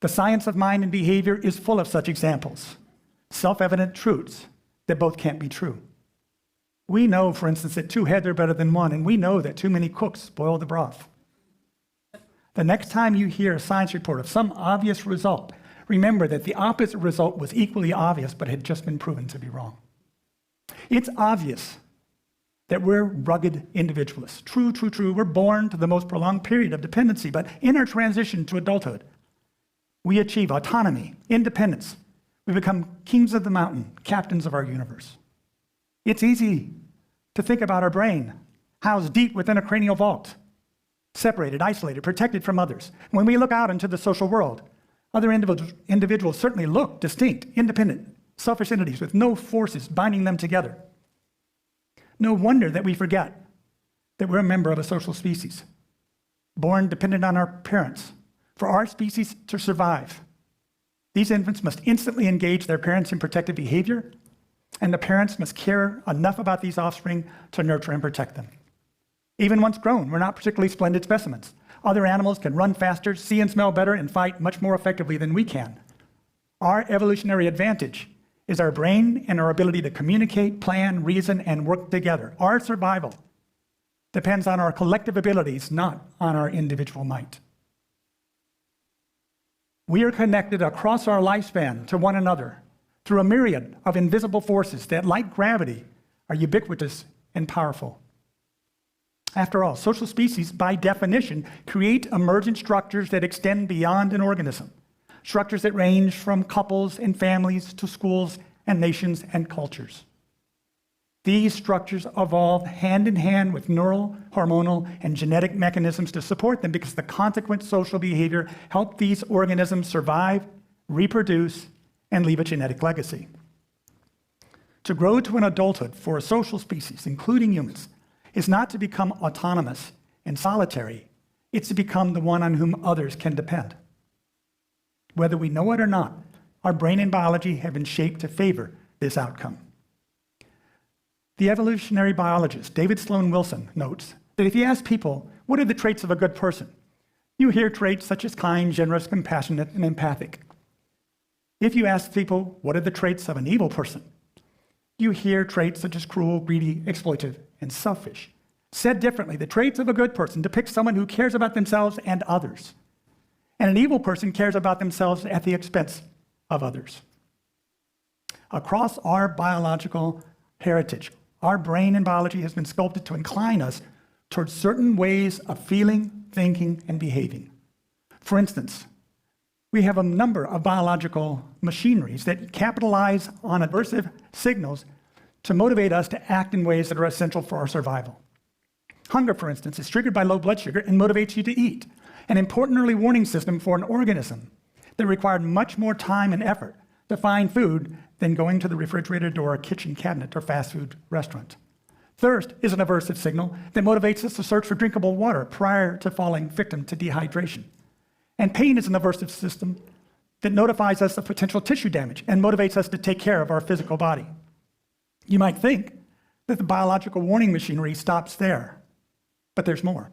S15: The science of mind and behavior is full of such examples, self-evident truths that both can't be true. We know, for instance, that two heads are better than one, and we know that too many cooks spoil the broth. The next time you hear a science report of some obvious result, remember that the opposite result was equally obvious but had just been proven to be wrong. It's obvious that we're rugged individualists. True. We're born to the most prolonged period of dependency, but in our transition to adulthood, we achieve autonomy, independence. We become kings of the mountain, captains of our universe. It's easy to think about our brain, housed deep within a cranial vault, separated, isolated, protected from others. When we look out into the social world, other individuals certainly look distinct, independent, selfish entities with no forces binding them together. No wonder that we forget that we're a member of a social species, born dependent on our parents. For our species to survive, these infants must instantly engage their parents in protective behavior, and the parents must care enough about these offspring to nurture and protect them. Even once grown, we're not particularly splendid specimens. Other animals can run faster, see and smell better, and fight much more effectively than we can. Our evolutionary advantage is our brain and our ability to communicate, plan, reason, and work together. Our survival depends on our collective abilities, not on our individual might. We are connected across our lifespan to one another through a myriad of invisible forces that, like gravity, are ubiquitous and powerful. After all, social species, by definition, create emergent structures that extend beyond an organism. Structures that range from couples and families to schools and nations and cultures. These structures evolve hand in hand with neural, hormonal, and genetic mechanisms to support them because the consequent social behavior help these organisms survive, reproduce, and leave a genetic legacy. To grow to an adulthood for a social species, including humans, is not to become autonomous and solitary. It's to become the one on whom others can depend. Whether we know it or not, our brain and biology have been shaped to favor this outcome. The evolutionary biologist David Sloan Wilson notes that if you ask people, what are the traits of a good person? You hear traits such as kind, generous, compassionate, and empathic. If you ask people, what are the traits of an evil person? You hear traits such as cruel, greedy, exploitive, and selfish. Said differently, the traits of a good person depict someone who cares about themselves and others. And an evil person cares about themselves at the expense of others. Across our biological heritage, our brain and biology has been sculpted to incline us towards certain ways of feeling, thinking, and behaving. For instance, we have a number of biological machineries that capitalize on aversive signals to motivate us to act in ways that are essential for our survival. Hunger, for instance, is triggered by low blood sugar and motivates you to eat, an important early warning system for an organism that required much more time and effort to find food than going to the refrigerator door, or kitchen cabinet, or fast food restaurant. Thirst is an aversive signal that motivates us to search for drinkable water prior to falling victim to dehydration. And pain is an aversive system that notifies us of potential tissue damage and motivates us to take care of our physical body. You might think that the biological warning machinery stops there, but there's more.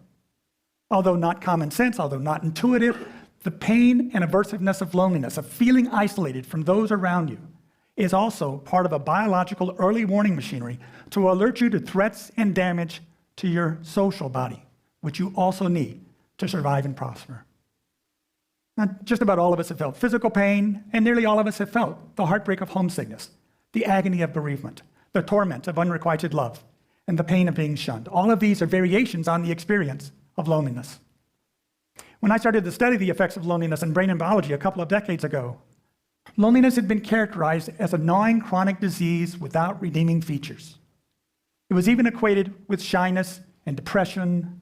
S15: Although not common sense, although not intuitive, The pain and aversiveness of loneliness, of feeling isolated from those around you, is also part of a biological early warning machinery to alert you to threats and damage to your social body, which you also need to survive and prosper. Now, just about all of us have felt physical pain, and nearly all of us have felt the heartbreak of homesickness, the agony of bereavement, the torment of unrequited love, and the pain of being shunned. All of these are variations on the experience of loneliness. When I started to study the effects of loneliness in brain and biology a couple of decades ago, loneliness had been characterized as a gnawing chronic disease without redeeming features. It was even equated with shyness and depression,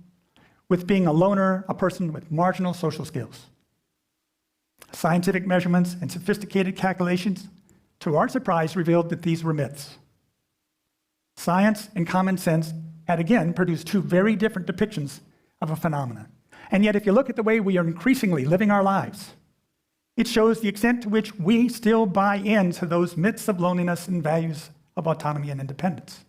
S15: with being a loner, a person with marginal social skills. Scientific measurements and sophisticated calculations, to our surprise, revealed that these were myths. Science and common sense had again produced two very different depictions of a phenomenon. And yet, if you look at the way we are increasingly living our lives, it shows the extent to which we still buy into those myths of loneliness and values of autonomy and independence.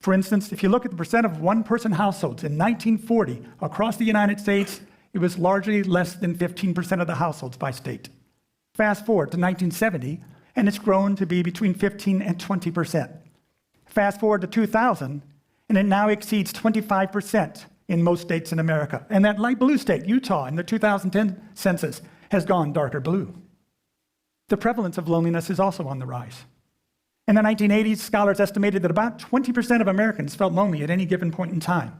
S15: For instance, if you look at the percent of one-person households in 1940 across the United States, it was largely less than 15% of the households by state. Fast forward to 1970, and it's grown to be between 15 and 20%. Fast forward to 2000, and it now exceeds 25% in most states in America. And that light blue state, Utah, in the 2010 census, has gone darker blue. The prevalence of loneliness is also on the rise. In the 1980s, scholars estimated that about 20% of Americans felt lonely at any given point in time.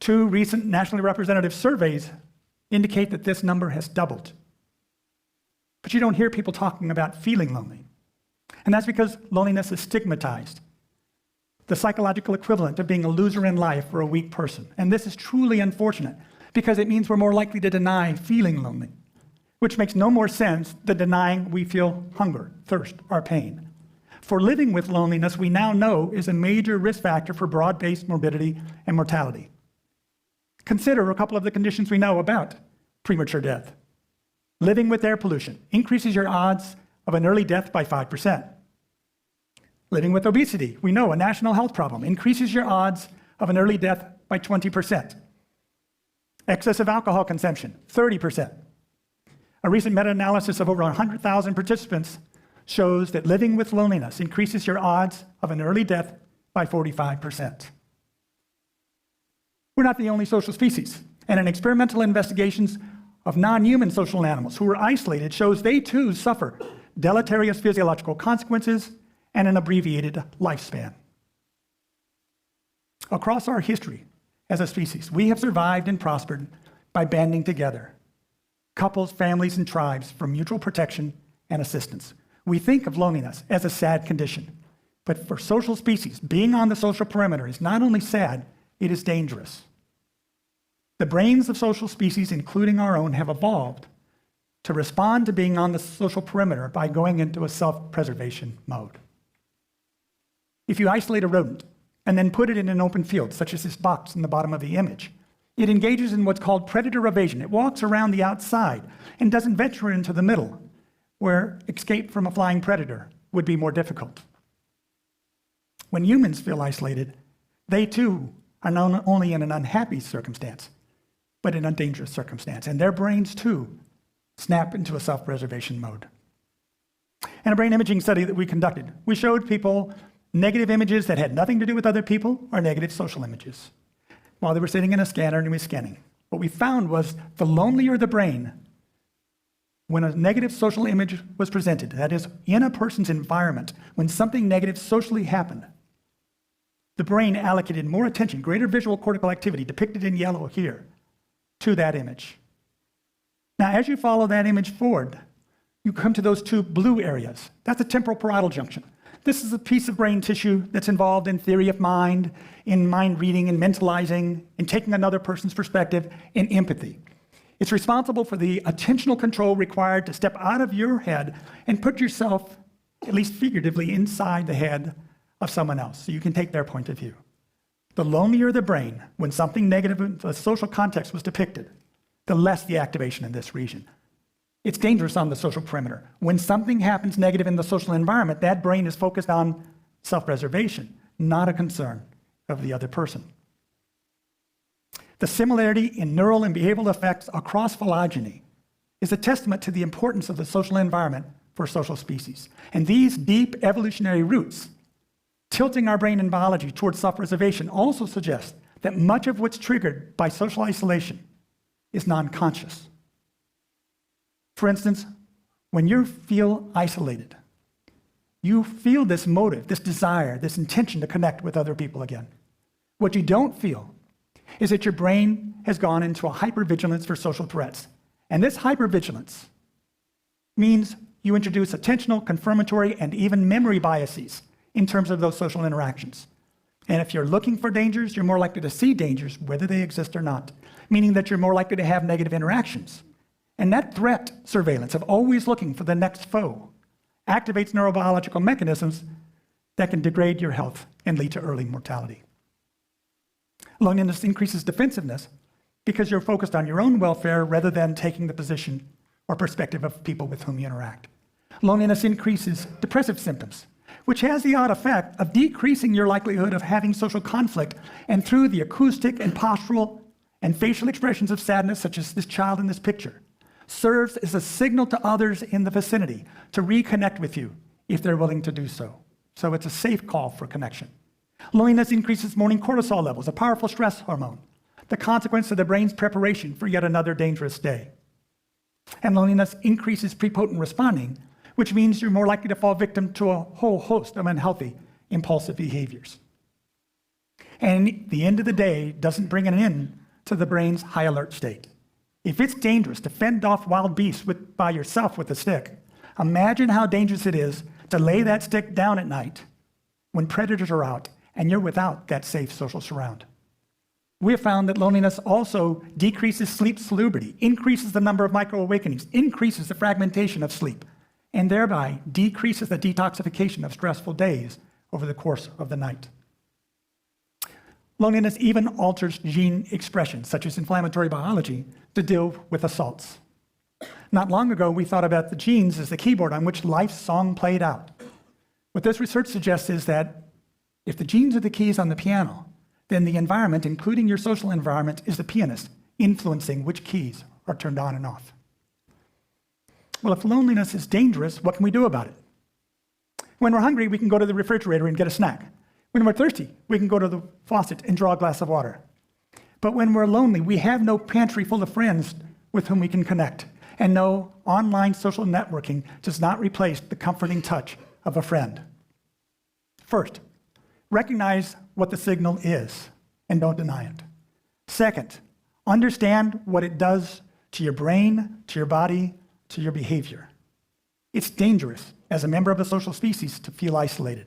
S15: Two recent nationally representative surveys indicate that this number has doubled. But you don't hear people talking about feeling lonely. And that's because loneliness is stigmatized, the psychological equivalent of being a loser in life or a weak person. And this is truly unfortunate because it means we're more likely to deny feeling lonely, which makes no more sense than denying we feel hunger, thirst, or pain. For living with loneliness, we now know is a major risk factor for broad-based morbidity and mortality. Consider a couple of the conditions we know about premature death. Living with air pollution increases your odds of an early death by 5%. Living with obesity, we know a national health problem, increases your odds of an early death by 20%. Excessive alcohol consumption, 30%. A recent meta-analysis of over 100,000 participants shows that living with loneliness increases your odds of an early death by 45%. We're not the only social species, and in experimental investigations of non-human social animals who were isolated shows they too suffer deleterious physiological consequences and an abbreviated lifespan. Across our history as a species, we have survived and prospered by banding together, couples, families, and tribes for mutual protection and assistance. We think of loneliness as a sad condition, but for social species, being on the social perimeter is not only sad, it is dangerous. The brains of social species, including our own, have evolved to respond to being on the social perimeter by going into a self-preservation mode. If you isolate a rodent and then put it in an open field, such as this box in the bottom of the image, it engages in what's called predator evasion. It walks around the outside and doesn't venture into the middle, where escape from a flying predator would be more difficult. When humans feel isolated, they too are not only in an unhappy circumstance, but in a dangerous circumstance, and their brains too snap into a self-preservation mode. In a brain imaging study that we conducted, we showed people negative images that had nothing to do with other people or negative social images while they were sitting in a scanner and we were scanning. What we found was the lonelier the brain when a negative social image was presented, that is, in a person's environment, when something negative socially happened, the brain allocated more attention, greater visual cortical activity, depicted in yellow here, to that image. Now, as you follow that image forward, you come to those two blue areas. That's a temporal parietal junction. This is a piece of brain tissue that's involved in theory of mind, in mind reading and mentalizing, in taking another person's perspective, in empathy. It's responsible for the attentional control required to step out of your head and put yourself, at least figuratively, inside the head of someone else, so you can take their point of view. The lonelier the brain, when something negative in the social context was depicted, the less the activation in this region. It's dangerous on the social perimeter. When something happens negative in the social environment, that brain is focused on self-preservation, not a concern of the other person. The similarity in neural and behavioral effects across phylogeny is a testament to the importance of the social environment for social species. And these deep evolutionary roots, tilting our brain and biology towards self-preservation, also suggest that much of what's triggered by social isolation is non-conscious. For instance, when you feel isolated, you feel this motive, this desire, this intention to connect with other people again. What you don't feel is that your brain has gone into a hypervigilance for social threats. And this hypervigilance means you introduce attentional, confirmatory, and even memory biases in terms of those social interactions. And if you're looking for dangers, you're more likely to see dangers, whether they exist or not, meaning that you're more likely to have negative interactions. And that threat surveillance of always looking for the next foe activates neurobiological mechanisms that can degrade your health and lead to early mortality. Loneliness increases defensiveness because you're focused on your own welfare rather than taking the position or perspective of people with whom you interact. Loneliness increases depressive symptoms, which has the odd effect of decreasing your likelihood of having social conflict, and through the acoustic and postural and facial expressions of sadness, such as this child in this picture, serves as a signal to others in the vicinity to reconnect with you if they're willing to do so. So it's a safe call for connection. Loneliness increases morning cortisol levels, a powerful stress hormone, the consequence of the brain's preparation for yet another dangerous day. And loneliness increases prepotent responding, which means you're more likely to fall victim to a whole host of unhealthy, impulsive behaviors. And the end of the day doesn't bring an end to the brain's high alert state. If it's dangerous to fend off wild beasts by yourself with a stick, imagine how dangerous it is to lay that stick down at night when predators are out and you're without that safe social surround. We have found that loneliness also decreases sleep salubrity, increases the number of micro-awakenings, increases the fragmentation of sleep, and thereby decreases the detoxification of stressful days over the course of the night. Loneliness even alters gene expression, such as inflammatory biology, to deal with assaults. Not long ago, we thought about the genes as the keyboard on which life's song played out. What this research suggests is that if the genes are the keys on the piano, then the environment, including your social environment, is the pianist, influencing which keys are turned on and off. Well, if loneliness is dangerous, what can we do about it? When we're hungry, we can go to the refrigerator and get a snack. When we're thirsty, we can go to the faucet and draw a glass of water. But when we're lonely, we have no pantry full of friends with whom we can connect. And no, online social networking does not replace the comforting touch of a friend. First, recognize what the signal is and don't deny it. Second, understand what it does to your brain, to your body, to your behavior. It's dangerous as a member of a social species to feel isolated,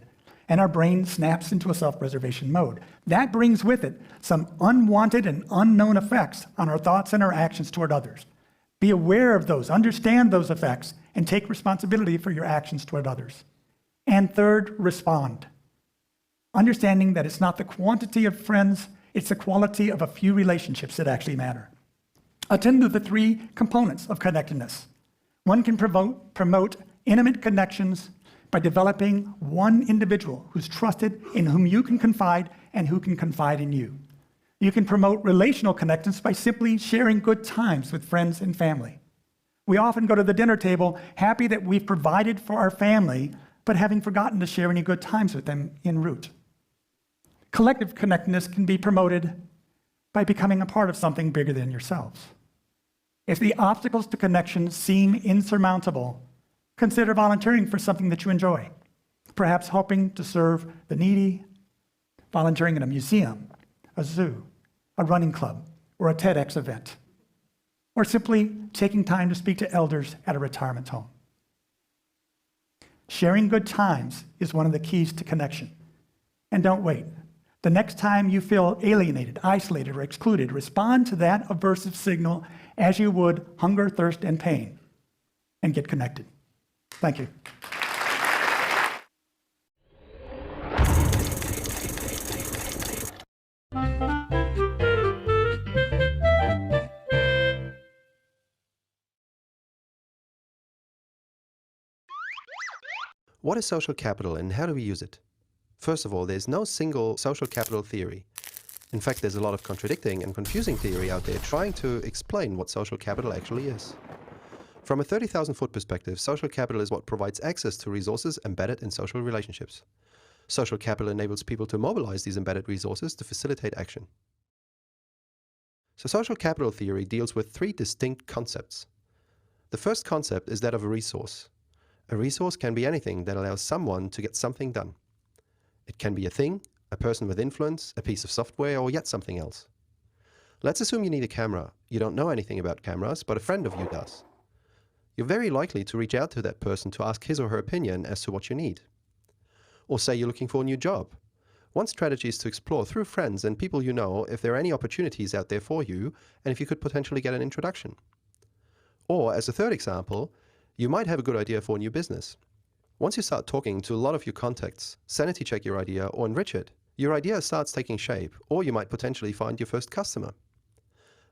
S15: and our brain snaps into a self-preservation mode. That brings with it some unwanted and unknown effects on our thoughts and our actions toward others. Be aware of those, understand those effects, and take responsibility for your actions toward others. And third, respond. Understanding that it's not the quantity of friends, it's the quality of a few relationships that actually matter. Attend to the three components of connectedness. One can promote intimate connections by developing one individual who's trusted, in whom you can confide, and who can confide in you. You can promote relational connectedness by simply sharing good times with friends and family. We often go to the dinner table happy that we've provided for our family, but having forgotten to share any good times with them en route. Collective connectedness can be promoted by becoming a part of something bigger than yourselves. If the obstacles to connection seem insurmountable, consider volunteering for something that you enjoy. Perhaps helping to serve the needy, volunteering in a museum, a zoo, a running club, or a TEDx event, or simply taking time to speak to elders at a retirement home. Sharing good times is one of the keys to connection. And don't wait. The next time you feel alienated, isolated, or excluded, respond to that aversive signal as you would hunger, thirst, and pain, and get connected. Thank you.
S16: What is social capital and how do we use it? First of all, there's no single social capital theory. In fact, there's a lot of contradicting and confusing theory out there trying to explain what social capital actually is. From a 30,000-foot perspective, social capital is what provides access to resources embedded in social relationships. Social capital enables people to mobilize these embedded resources to facilitate action. So social capital theory deals with three distinct concepts. The first concept is that of a resource. A resource can be anything that allows someone to get something done. It can be a thing, a person with influence, a piece of software, or yet something else. Let's assume you need a camera. You don't know anything about cameras, but a friend of you does. You're very likely to reach out to that person to ask his or her opinion as to what you need. Or say you're looking for a new job. One strategy is to explore through friends and people you know if there are any opportunities out there for you and if you could potentially get an introduction. Or, as a third example, you might have a good idea for a new business. Once you start talking to a lot of your contacts, sanity check your idea or enrich it, your idea starts taking shape, or you might potentially find your first customer.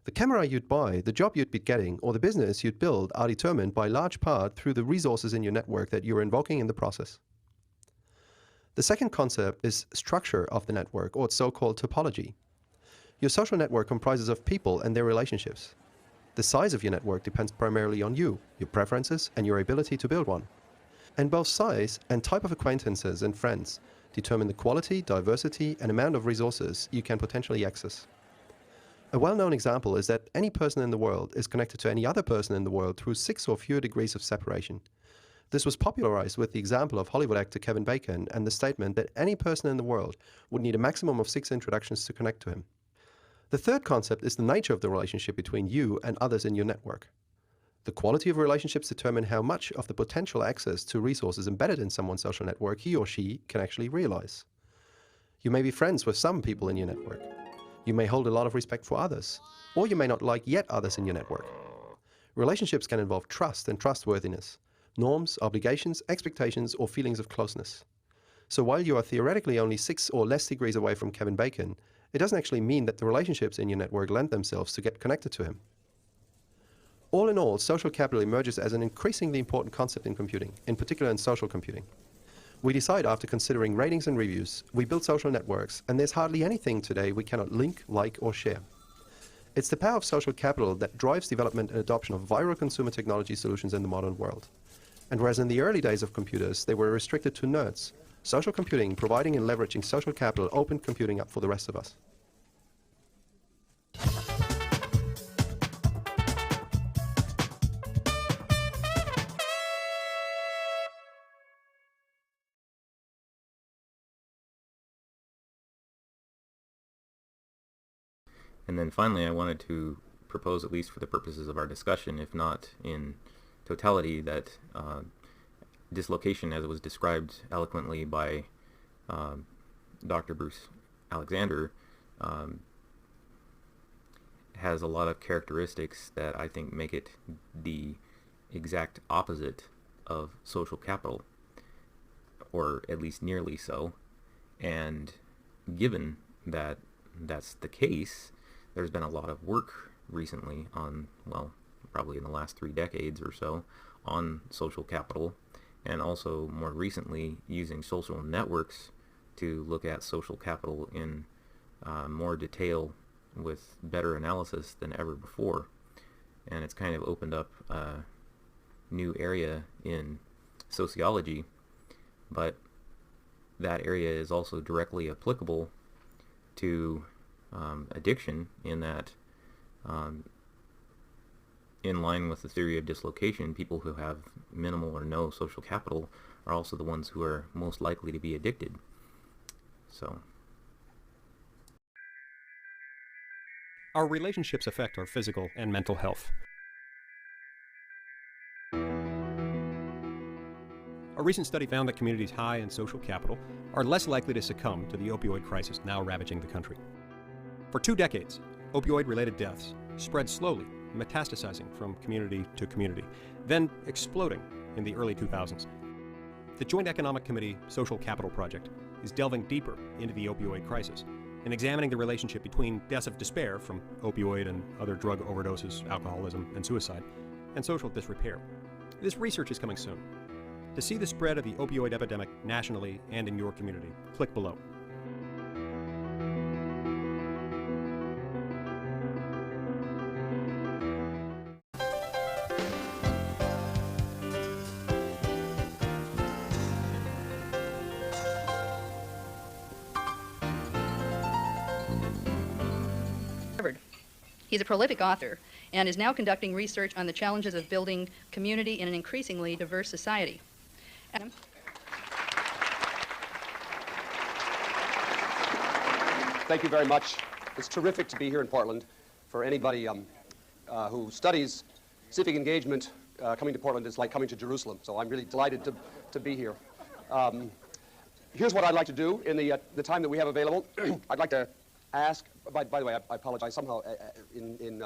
S16: The camera you'd buy, the job you'd be getting, or the business you'd build are determined by large part through the resources in your network that you're invoking in the process. The second concept is structure of the network, or its so-called topology. Your social network comprises of people and their relationships. The size of your network depends primarily on you, your preferences, and your ability to build one. And both size and type of acquaintances and friends determine the quality, diversity, and amount of resources you can potentially access. A well-known example is that any person in the world is connected to any other person in the world through 6 or fewer degrees of separation. This was popularized with the example of Hollywood actor Kevin Bacon and the statement that any person in the world would need a maximum of 6 introductions to connect to him. The third concept is the nature of the relationship between you and others in your network. The quality of relationships determine how much of the potential access to resources embedded in someone's social network he or she can actually realize. You may be friends with some people in your network. You may hold a lot of respect for others, or you may not like yet others in your network. Relationships can involve trust and trustworthiness, norms, obligations, expectations, or feelings of closeness. So while you are theoretically only 6 or less degrees away from Kevin Bacon, it doesn't actually mean that the relationships in your network lend themselves to get connected to him. All in all, social capital emerges as an increasingly important concept in computing, in particular in social computing. We decide after considering ratings and reviews, we build social networks, and there's hardly anything today we cannot link, like, or share. It's the power of social capital that drives development and adoption of viral consumer technology solutions in the modern world. And whereas in the early days of computers, they were restricted to nerds, social computing, providing and leveraging social capital, opened computing up for the rest of us.
S14: And then finally, I wanted to propose, at least for the purposes of our discussion, if not in totality, that dislocation, as it was described eloquently by Dr. Bruce Alexander, has a lot of characteristics that I think make it the exact opposite of social capital, or at least nearly so. And given that that's the case, there's been a lot of work recently on, well, probably in the last 3 decades or so, on social capital, and also more recently using social networks to look at social capital in more detail with better analysis than ever before. And it's kind of opened up a new area in sociology, but that area is also directly applicable to addiction, in that in line with the theory of dislocation, people who have minimal or no social capital are also the ones who are most likely to be addicted. So
S17: our relationships affect our physical and mental health. A recent study found that communities high in social capital are less likely to succumb to the opioid crisis now ravaging the country. For 2 decades, opioid-related deaths spread slowly, metastasizing from community to community, then exploding in the early 2000s. The Joint Economic Committee Social Capital Project is delving deeper into the opioid crisis and examining the relationship between deaths of despair from opioid and other drug overdoses, alcoholism, and suicide, and social disrepair. This research is coming soon. To see the spread of the opioid epidemic nationally and in your community, click below.
S18: He's a prolific author and is now conducting research on the challenges of building community in an increasingly diverse society. Adam?
S19: Thank you very much. It's terrific to be here in Portland. For anybody who studies civic engagement, coming to Portland is like coming to Jerusalem. So I'm really delighted to be here. Here's what I'd like to do in the time that we have available. I'd like to ask, by the way, I apologize. Somehow, in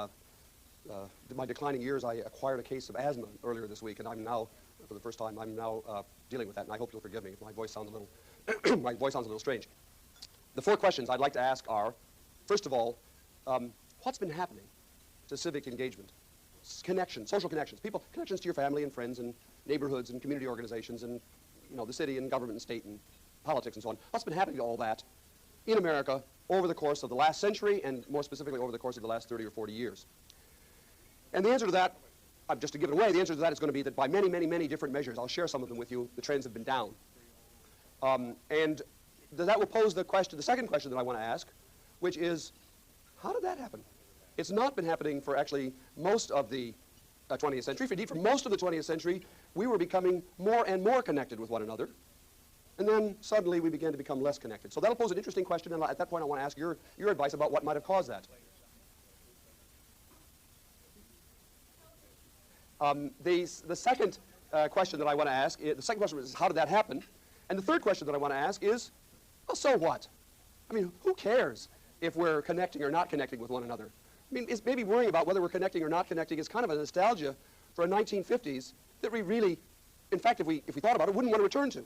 S19: my declining years, I acquired a case of asthma earlier this week, and I'm now, for the first time, I'm now dealing with that, and I hope you'll forgive me if my voice sounds a little, my voice sounds a little strange. The 4 questions I'd like to ask are, first of all, what's been happening to civic engagement? Connections, social connections, connections to your family and friends and neighborhoods and community organizations and, the city and government and state and politics and so on. What's been happening to all that in America over the course of the last century and more specifically over the course of the last 30 or 40 years? And the answer to that, just to give it away, the answer to that is going to be that by many, many, many different measures, I'll share some of them with you, the trends have been down. And that will pose the second question that I want to ask, which is, how did that happen? It's not been happening for actually most of the 20th century. Indeed, for most of the 20th century, we were becoming more and more connected with one another. And then suddenly we began to become less connected. So that'll pose an interesting question, and at that point I want to ask your advice about what might have caused that. The second question that I want to ask, the second question is, how did that happen? And the third question that I want to ask is, well, so what? I mean, who cares if we're connecting or not connecting with one another? I mean, maybe worrying about whether we're connecting or not connecting is kind of a nostalgia for a 1950s that we really, in fact, if we thought about it, wouldn't want to return to.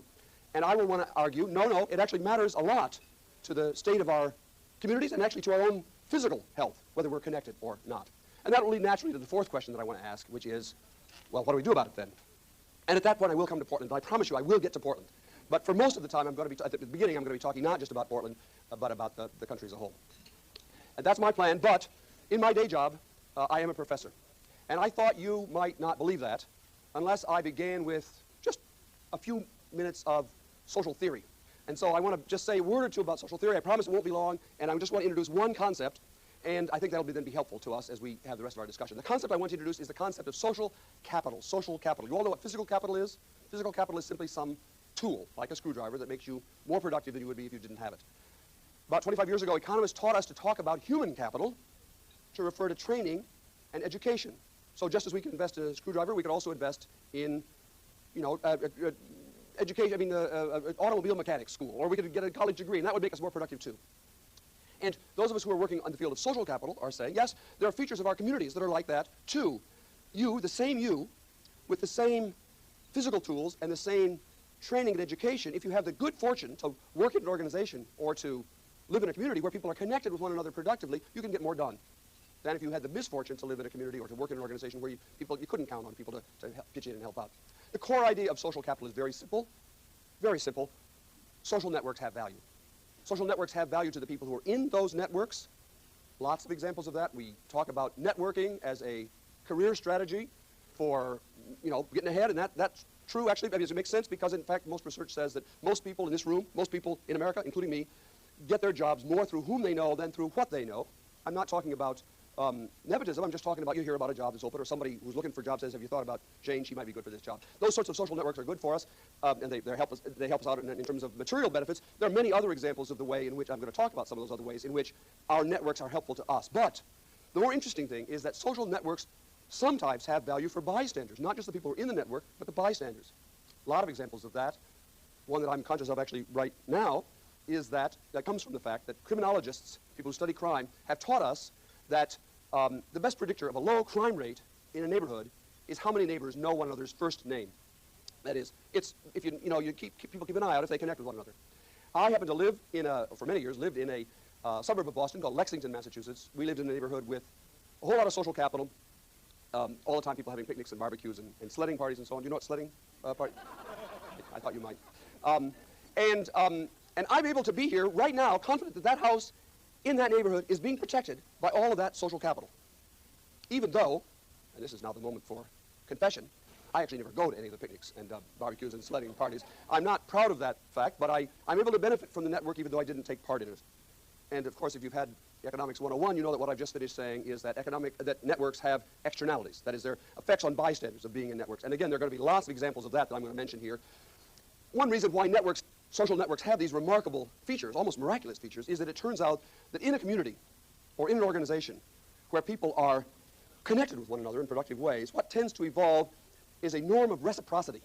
S19: And I will want to argue, no, it actually matters a lot to the state of our communities and actually to our own physical health, whether we're connected or not. And that will lead naturally to the fourth question that I want to ask, which is, well, what do we do about it then? And at that point, I will come to Portland. And I promise you, I will get to Portland. But for most of the time, at the beginning, I'm going to be talking not just about Portland, but about the country as a whole. And that's my plan. But in my day job, I am a professor. And I thought you might not believe that unless I began with just a few minutes of social theory. And so I want to just say a word or two about social theory. I promise it won't be long. And I just want to introduce one concept. And I think that'll then be helpful to us as we have the rest of our discussion. The concept I want to introduce is the concept of social capital. Social capital. You all know what physical capital is? Physical capital is simply some tool, like a screwdriver, that makes you more productive than you would be if you didn't have it. About 25 years ago, economists taught us to talk about human capital to refer to training and education. So just as we can invest in a screwdriver, we could also invest in, education, automobile mechanics school, or we could get a college degree, and that would make us more productive too. And those of us who are working on the field of social capital are saying, yes, there are features of our communities that are like that too. You, the same you, with the same physical tools and the same training and education, if you have the good fortune to work in an organization or to live in a community where people are connected with one another productively, you can get more done than if you had the misfortune to live in a community or to work in an organization where you couldn't count on people to pitch in and help out. The core idea of social capital is very simple. Very simple. Social networks have value. Social networks have value to the people who are in those networks. Lots of examples of that. We talk about networking as a career strategy for, getting ahead, and that's true, actually. I mean, it makes sense because, in fact, most research says that most people in this room, most people in America, including me, get their jobs more through whom they know than through what they know. I'm not talking about nepotism. I'm just talking about you hear about a job that's open, or somebody who's looking for jobs says, have you thought about Jane? She might be good for this job. Those sorts of social networks are good for us, and they help us out in terms of material benefits. There are many other examples of the way in which I'm going to talk about some of those other ways in which our networks are helpful to us. But the more interesting thing is that social networks sometimes have value for bystanders, not just the people who are in the network, but the bystanders. A lot of examples of that. One that I'm conscious of actually right now is that comes from the fact that criminologists, people who study crime, have taught us that the best predictor of a low crime rate in a neighborhood is how many neighbors know one another's first name. That is, it's if people keep an eye out if they connect with one another. I happen to live for many years, lived in a suburb of Boston called Lexington, Massachusetts. We lived in a neighborhood with a whole lot of social capital. All the time people having picnics and barbecues and sledding parties and so on. Do you know what sledding party? I thought you might. And I'm able to be here right now confident that that house in that neighborhood is being protected by all of that social capital. Even though, and this is now the moment for confession, I actually never go to any of the picnics and barbecues and sledding parties. I'm not proud of that fact, but I'm able to benefit from the network even though I didn't take part in it. and of course, if you've had Economics 101, you know that what I've just finished saying is that that networks have externalities. That is, their effects on bystanders of being in networks. And again, there are going to be lots of examples of that I'm going to mention here. One reason why social networks have these remarkable features, almost miraculous features, is that it turns out that in a community or in an organization where people are connected with one another in productive ways, what tends to evolve is a norm of reciprocity.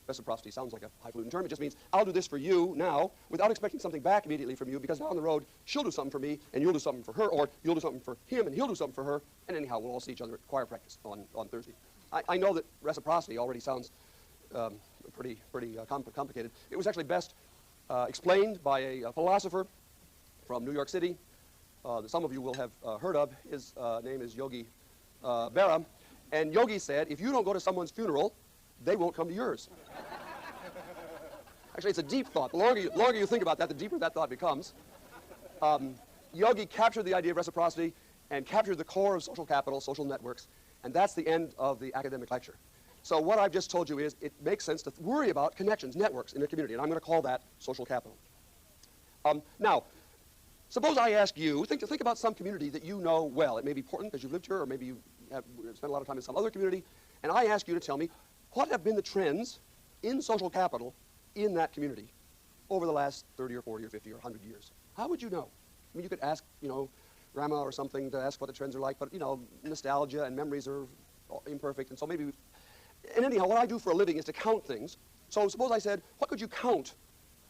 S19: Reciprocity sounds like a highfalutin term. It just means I'll do this for you now without expecting something back immediately from you, because down the road she'll do something for me and you'll do something for her, or you'll do something for him and he'll do something for her, and anyhow we'll all see each other at choir practice on Thursday. I know that reciprocity already sounds pretty complicated. It was actually best explained by a philosopher from New York City that some of you will have heard of. His name is Yogi Berra. And Yogi said, if you don't go to someone's funeral, they won't come to yours. Actually, it's a deep thought. The longer you think about that, the deeper that thought becomes. Yogi captured the idea of reciprocity and captured the core of social capital, social networks, and that's the end of the academic lecture. So what I've just told you is it makes sense to worry about connections, networks in a community, and I'm going to call that social capital. Now, suppose I ask you, think about some community that you know well. It may be Portland because you've lived here, or maybe you have spent a lot of time in some other community, and I ask you to tell me what have been the trends in social capital in that community over the last 30 or 40 or 50 or 100 years. How would you know? I mean, you could ask, grandma or something to ask what the trends are like, but, nostalgia and memories are imperfect, and so maybe... And anyhow, what I do for a living is to count things. So suppose I said, what could you count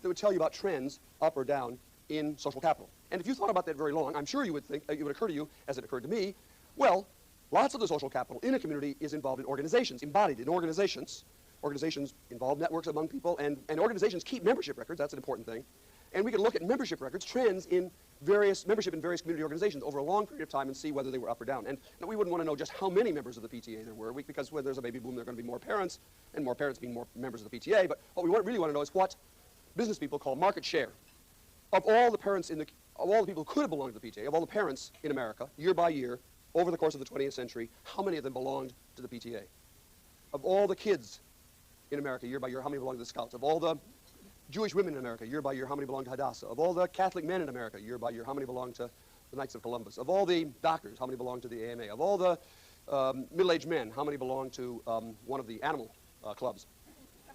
S19: that would tell you about trends up or down in social capital? And if you thought about that very long, I'm sure you would think, it would occur to you, as it occurred to me, well, lots of the social capital in a community is involved in organizations, embodied in organizations. Organizations involve networks among people, and organizations keep membership records. That's an important thing. And we can look at membership records, trends in membership in various community organizations over a long period of time and see whether they were up or down. And we wouldn't want to know just how many members of the PTA there were, because when there's a baby boom, there are going to be more parents, and more parents being more members of the PTA. But what we really want to know is what business people call market share of all the parents of all the people who could have belonged to the PTA, of all the parents in America, year by year, over the course of the 20th century, how many of them belonged to the PTA? Of all the kids in America, year by year, how many belonged to the Scouts? Of all the Jewish women in America, year by year, how many belonged to Hadassah? Of all the Catholic men in America, year by year, how many belonged to the Knights of Columbus? Of all the doctors, how many belonged to the AMA? Of all the middle-aged men, how many belonged to one of the animal clubs?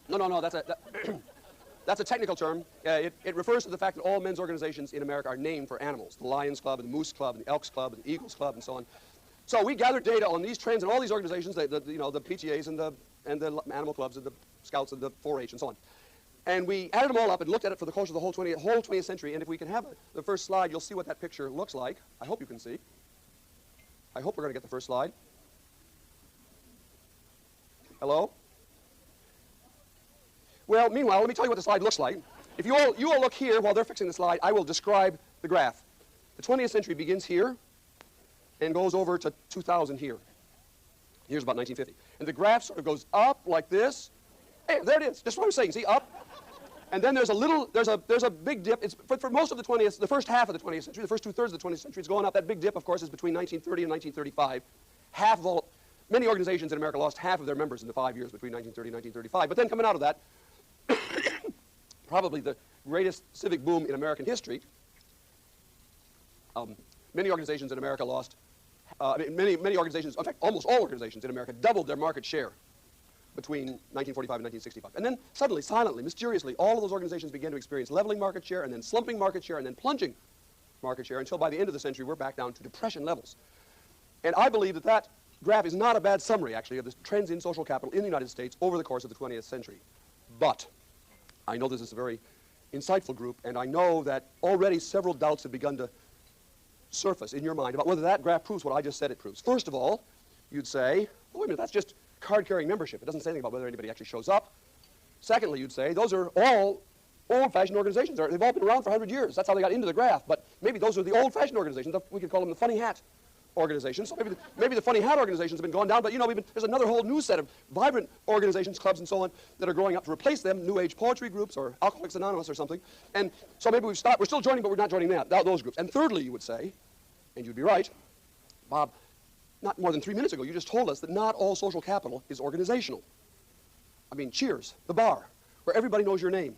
S19: No, that's a technical term. It refers to the fact that all men's organizations in America are named for animals. The Lions Club, and the Moose Club, and the Elks Club, and the Eagles Club, and so on. So we gathered data on these trends in all these organizations, the PTAs and the animal clubs and the Scouts and the 4-H and so on. And we added them all up and looked at it for the course of the whole 20th century. And if we can have the first slide, you'll see what that picture looks like. I hope you can see. I hope we're going to get the first slide. Hello? Well, meanwhile, let me tell you what the slide looks like. If you all look here while they're fixing the slide, I will describe the graph. The 20th century begins here and goes over to 2000 here. Here's about 1950. And the graph sort of goes up like this. Hey, there it is. Just what I'm saying. See, up. And then there's a big dip. It's for most of the first half of the 20th century, the first 2/3 of the 20th century, it's going up. That big dip, of course, is between 1930 and 1935. Many organizations in America lost half of their members in the 5 years between 1930 and 1935. But then coming out of that, probably the greatest civic boom in American history, many organizations in America lost, many organizations, in fact, almost all organizations in America doubled their market share between 1945 and 1965. And then suddenly, silently, mysteriously, all of those organizations began to experience leveling market share, and then slumping market share, and then plunging market share, until by the end of the century, we're back down to depression levels. And I believe that that graph is not a bad summary, actually, of the trends in social capital in the United States over the course of the 20th century. But I know this is a very insightful group, and I know that already several doubts have begun to surface in your mind about whether that graph proves what I just said it proves. First of all, you'd say, oh, wait a minute, that's just card-carrying membership. It doesn't say anything about whether anybody actually shows up. Secondly, you'd say, those are all old-fashioned organizations. They've all been around for 100 years. That's how they got into the graph. But maybe those are the old-fashioned organizations. We could call them the funny hat organizations. So maybe the funny hat organizations have been gone down, but there's another whole new set of vibrant organizations, clubs, and so on that are growing up to replace them, New Age poetry groups or Alcoholics Anonymous or something. And so maybe we're still joining, but we're not joining those groups. And thirdly, you would say, and you'd be right, Bob, not more than 3 minutes ago, you just told us that not all social capital is organizational. I mean, Cheers, the bar, where everybody knows your name.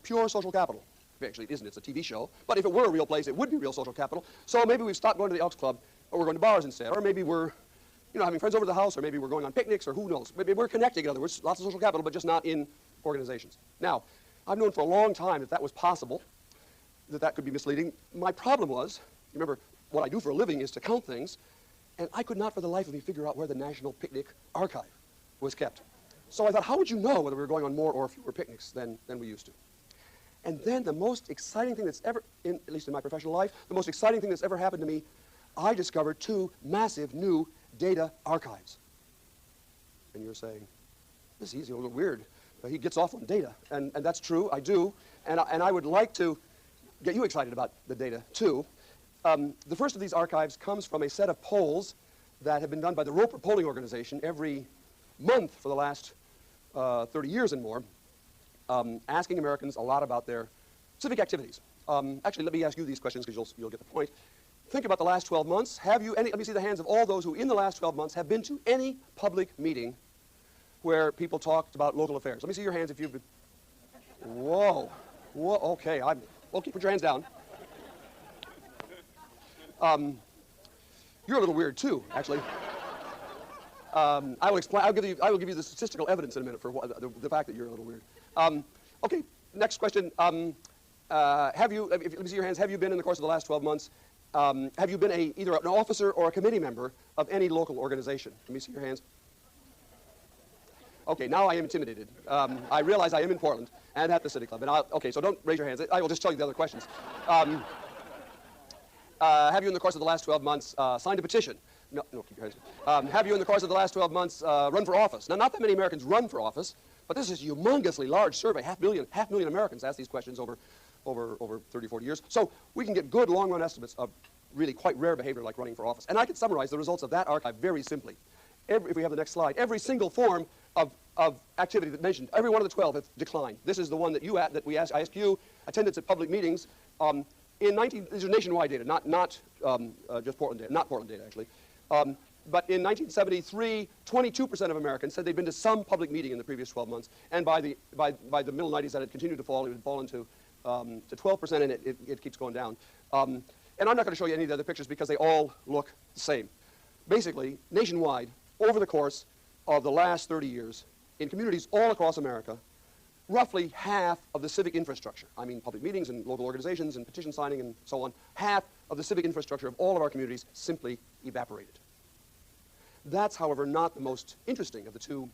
S19: Pure social capital. Actually, it isn't. It's a TV show. But if it were a real place, it would be real social capital. So maybe we've stopped going to the Elks Club, or we're going to bars instead. Or maybe we're, you know, having friends over to the house, or maybe we're going on picnics, or who knows. Maybe we're connecting, in other words, lots of social capital, but just not in organizations. Now, I've known for a long time that that was possible, that that could be misleading. My problem was, remember, what I do for a living is to count things, and I could not for the life of me figure out where the National Picnic Archive was kept. So I thought, how would you know whether we were going on more or fewer picnics than we used to? And then the most exciting thing that's ever, at least in my professional life, the most exciting thing that's ever happened to me, I discovered 2 massive new data archives. And you're saying, this is easy, a little weird. He gets off on data, and that's true, I do. And I would like to get you excited about the data, too. The first of these archives comes from a set of polls that have been done by the Roper Polling Organization every month for the last 30 years and more, asking Americans a lot about their civic activities. Actually, let me ask you these questions because you'll get the point. Think about the last 12 months. Have you any, let me see the hands of all those who in the last 12 months have been to any public meeting where people talked about local affairs. Let me see your hands if you've been. Whoa. Whoa, okay, okay, put your hands down. You're a little weird too, actually. I will explain. I will give you the statistical evidence in a minute for the fact that you're a little weird. Okay, next question. Have you? Let me see your hands. Have you been in the course of the last 12 months? Have you been either an officer or a committee member of any local organization? Let me see your hands. Okay, now I am intimidated. I realize I am in Portland and at the City Club. And okay, so don't raise your hands. I will just tell you the other questions. Have you, in the course of the last 12 months, signed a petition? No, keep your hands. Have you, in the course of the last 12 months, run for office? Now, not that many Americans run for office, but this is a humongously large survey. Half million Americans ask these questions over 30, 40 years. So we can get good long-run estimates of really quite rare behavior like running for office. And I can summarize the results of that archive very simply. If we have the next slide, every single form of activity that mentioned, every one of the 12 have declined. This is the one that I asked you, attendance at public meetings. These are nationwide data, not just Portland data, not Portland data actually. But in 1973, 22% of Americans said they'd been to some public meeting in the previous 12 months, and by the middle 90s that had continued to fall. It had fallen to 12%, and it keeps going down. And I'm not going to show you any of the other pictures because they all look the same. Basically, nationwide, over the course of the last 30 years, in communities all across America, roughly half of the civic infrastructure, I mean public meetings and local organizations and petition signing and so on, half of the civic infrastructure of all of our communities simply evaporated. That's, however, not the most interesting of the 2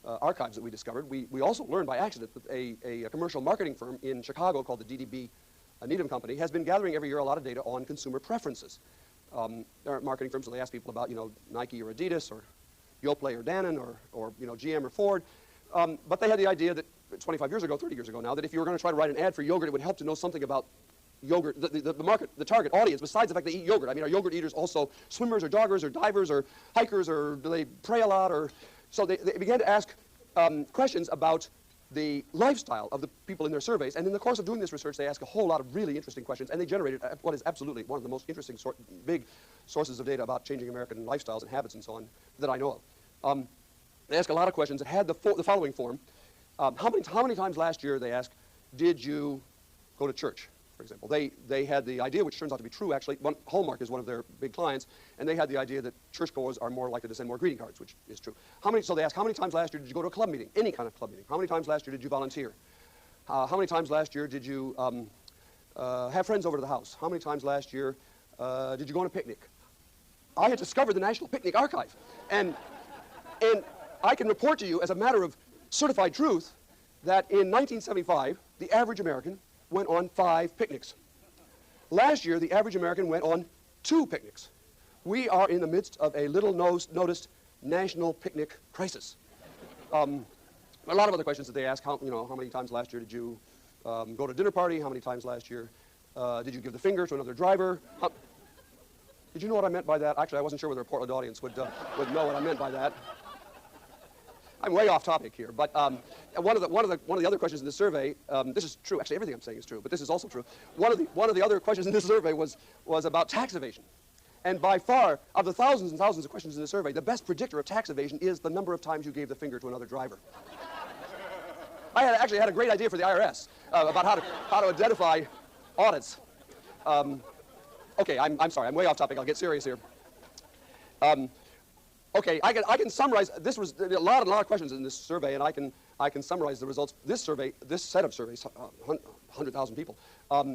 S19: archives that we discovered. We also learned by accident that a commercial marketing firm in Chicago called the DDB Needham Company has been gathering every year a lot of data on consumer preferences. There are marketing firms, so they ask people about, Nike or Adidas or Yoplait or Dannon or GM or Ford. But they had the idea that 25 years ago, 30 years ago now, that if you were going to try to write an ad for yogurt, it would help to know something about yogurt, the market, the target audience, besides the fact they eat yogurt. I mean, are yogurt eaters also swimmers or joggers or divers or hikers, or do they pray a lot? So they began to ask questions about the lifestyle of the people in their surveys. And in the course of doing this research, they asked a whole lot of really interesting questions, and they generated what is absolutely one of the most interesting big sources of data about changing American lifestyles and habits and so on that I know of. They asked a lot of questions that had the following form. How many times last year, they asked, did you go to church, for example? They had the idea, which turns out to be true actually, Hallmark is one of their big clients, and they had the idea that churchgoers are more likely to send more greeting cards, which is true. So they asked, how many times last year did you go to a club meeting, any kind of club meeting? How many times last year did you volunteer? How many times last year did you have friends over to the house? How many times last year did you go on a picnic? I had discovered the National Picnic Archive, and I can report to you as a matter of certified truth that in 1975, the average American went on 5 picnics. Last year, the average American went on 2 picnics. We are in the midst of a little noticed national picnic crisis. A lot of other questions that they ask, how many times last year did you go to a dinner party? How many times last year did you give the finger to another driver? Did you know what I meant by that? Actually, I wasn't sure whether a Portland audience would know what I meant by that. I'm way off topic here, but one of the other questions in the survey, this is true. Actually, everything I'm saying is true, but this is also true. One of the other questions in this survey was about tax evasion, and by far, of the thousands and thousands of questions in the survey, the best predictor of tax evasion is the number of times you gave the finger to another driver. I actually had a great idea for the IRS about how to identify audits. Okay, I'm sorry, I'm way off topic. I'll get serious here. Okay, I can summarize. This was a lot of questions in this survey, and I can summarize the results. This survey, this set of surveys, 100,000 people,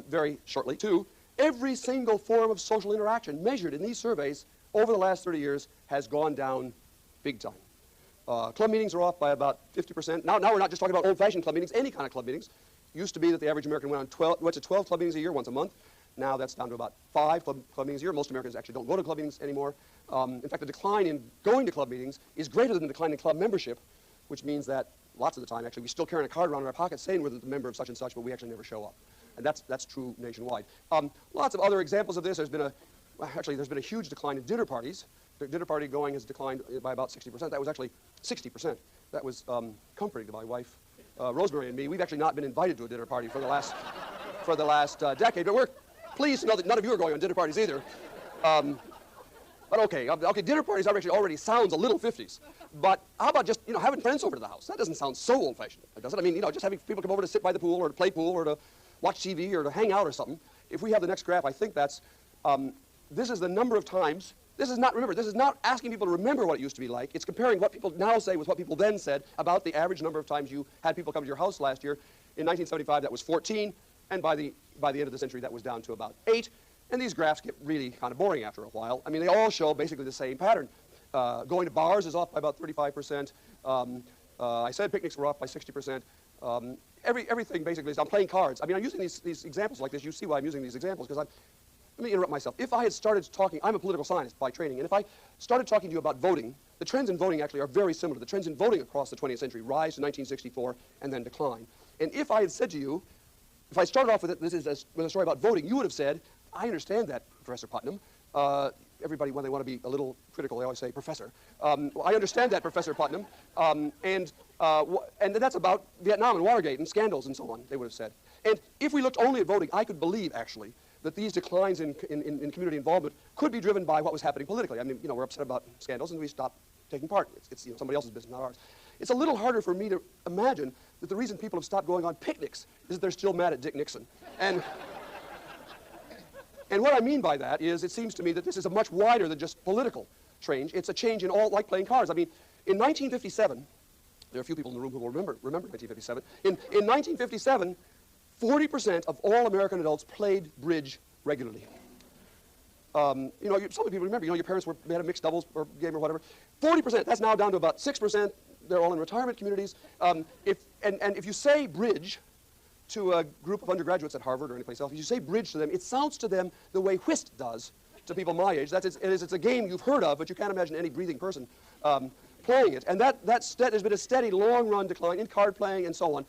S19: very shortly. Two, every single form of social interaction measured in these surveys over the last 30 years has gone down big time. Club meetings are off by about 50%. Now we're not just talking about old-fashioned club meetings, any kind of club meetings. Used to be that the average American went to 12 club meetings a year, once a month. Now that's down to about 5 club meetings a year. Most Americans actually don't go to club meetings anymore. In fact, the decline in going to club meetings is greater than the decline in club membership, which means that lots of the time, actually, we still carry a card around in our pocket saying we're the member of such and such, but we actually never show up. And that's true nationwide. Lots of other examples of this. There's been a huge decline in dinner parties. The dinner party going has declined by about 60%. That was actually 60%. That was comforting to my wife, Rosemary, and me. We've actually not been invited to a dinner party for the last decade, but we're pleased to know that none of you are going on dinner parties either. But okay, dinner parties already sounds a little 50s. But how about just having friends over to the house? That doesn't sound so old-fashioned, does it? I mean, just having people come over to sit by the pool or to play pool or to watch TV or to hang out or something. If we have the next graph, I think that's this is the number of times. This is not asking people to remember what it used to be like. It's comparing what people now say with what people then said about the average number of times you had people come to your house last year. In 1975, that was 14, and by the end of the century, that was down to about 8. And these graphs get really kind of boring after a while. I mean, they all show basically the same pattern. Going to bars is off by about 35%. I said picnics were off by 60%. Everything basically is. I'm playing cards. I mean, I'm using these examples like this. You see why I'm using these examples, because let me interrupt myself. If I had started talking, I'm a political scientist by training, and if I started talking to you about voting, the trends in voting actually are very similar. The trends in voting across the 20th century rise to 1964 and then decline. And if I had said to you, if I started off with with a story about voting, you would have said, I understand that, Professor Putnam. Everybody, when they want to be a little critical, they always say, Professor. I understand that, Professor Putnam. And that's about Vietnam and Watergate and scandals and so on, they would have said. And if we looked only at voting, I could believe, actually, that these declines in community involvement could be driven by what was happening politically. I mean, we're upset about scandals and we stop taking part. It's somebody else's business, not ours. It's a little harder for me to imagine that the reason people have stopped going on picnics is that they're still mad at Dick Nixon. And what I mean by that is it seems to me that this is a much wider than just political change. It's a change in all, like playing cards. I mean, in 1957, there are a few people in the room who will remember 1957. In 1957, 40% of all American adults played bridge regularly. Some people remember, your parents they had a mixed doubles or game or whatever. 40%, that's now down to about 6%. They're all in retirement communities. If you say bridge to a group of undergraduates at Harvard or anyplace else, if you say bridge to them, it sounds to them the way whist does to people my age. It's a game you've heard of, but you can't imagine any breathing person playing it. And there's been a steady long-run decline in card playing and so on.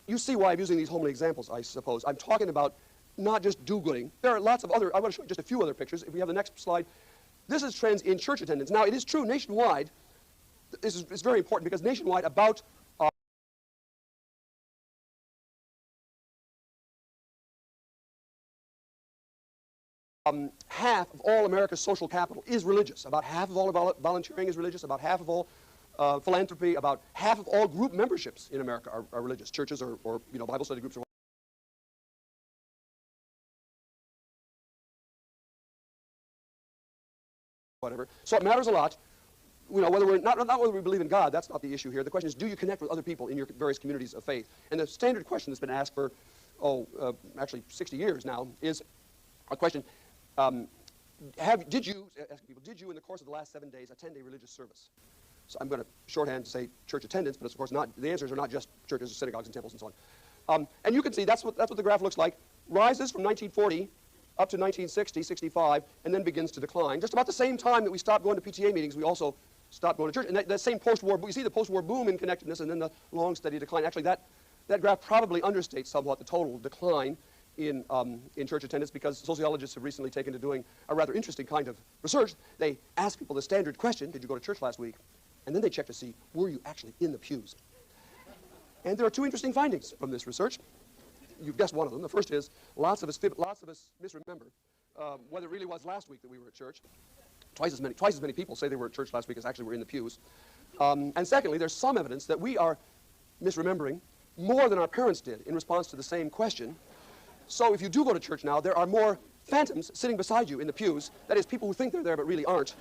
S19: You see why I'm using these homely examples, I suppose. I'm talking about not just do-gooding. There are lots of other, I want to show you just a few other pictures. If we have the next slide. This is trends in church attendance. Now, it is true nationwide, it's very important because nationwide about half of all America's social capital is religious. About half of all volunteering is religious. About half of all philanthropy. About half of all group memberships in America are religious. Churches or Bible study groups or whatever. So it matters a lot. Whether we believe in God, that's not the issue here. The question is, do you connect with other people in your various communities of faith? And the standard question that's been asked for, actually 60 years now, is a question, did you in the course of the last 7 days attend a religious service? So I'm going to shorthand to say church attendance, but it's of course not, the answers are not just churches, synagogues, and temples, and so on. And you can see that's what the graph looks like. Rises from 1940 up to 1960, 65, and then begins to decline. Just about the same time that we stopped going to PTA meetings, we also stopped going to church. And that same post-war, you see the post-war boom in connectedness and then the long, steady decline. Actually, that graph probably understates somewhat the total decline in church attendance, because sociologists have recently taken to doing a rather interesting kind of research. They ask people the standard question, did you go to church last week? And then they check to see, were you actually in the pews? And there are two interesting findings from this research. You've guessed one of them. The first is lots of us misremember whether it really was last week that we were at church. Twice as many people say they were at church last week as actually were in the pews. And secondly, there's some evidence that we are misremembering more than our parents did in response to the same question. So if you do go to church now, there are more phantoms sitting beside you in the pews, that is, people who think they're there but really aren't,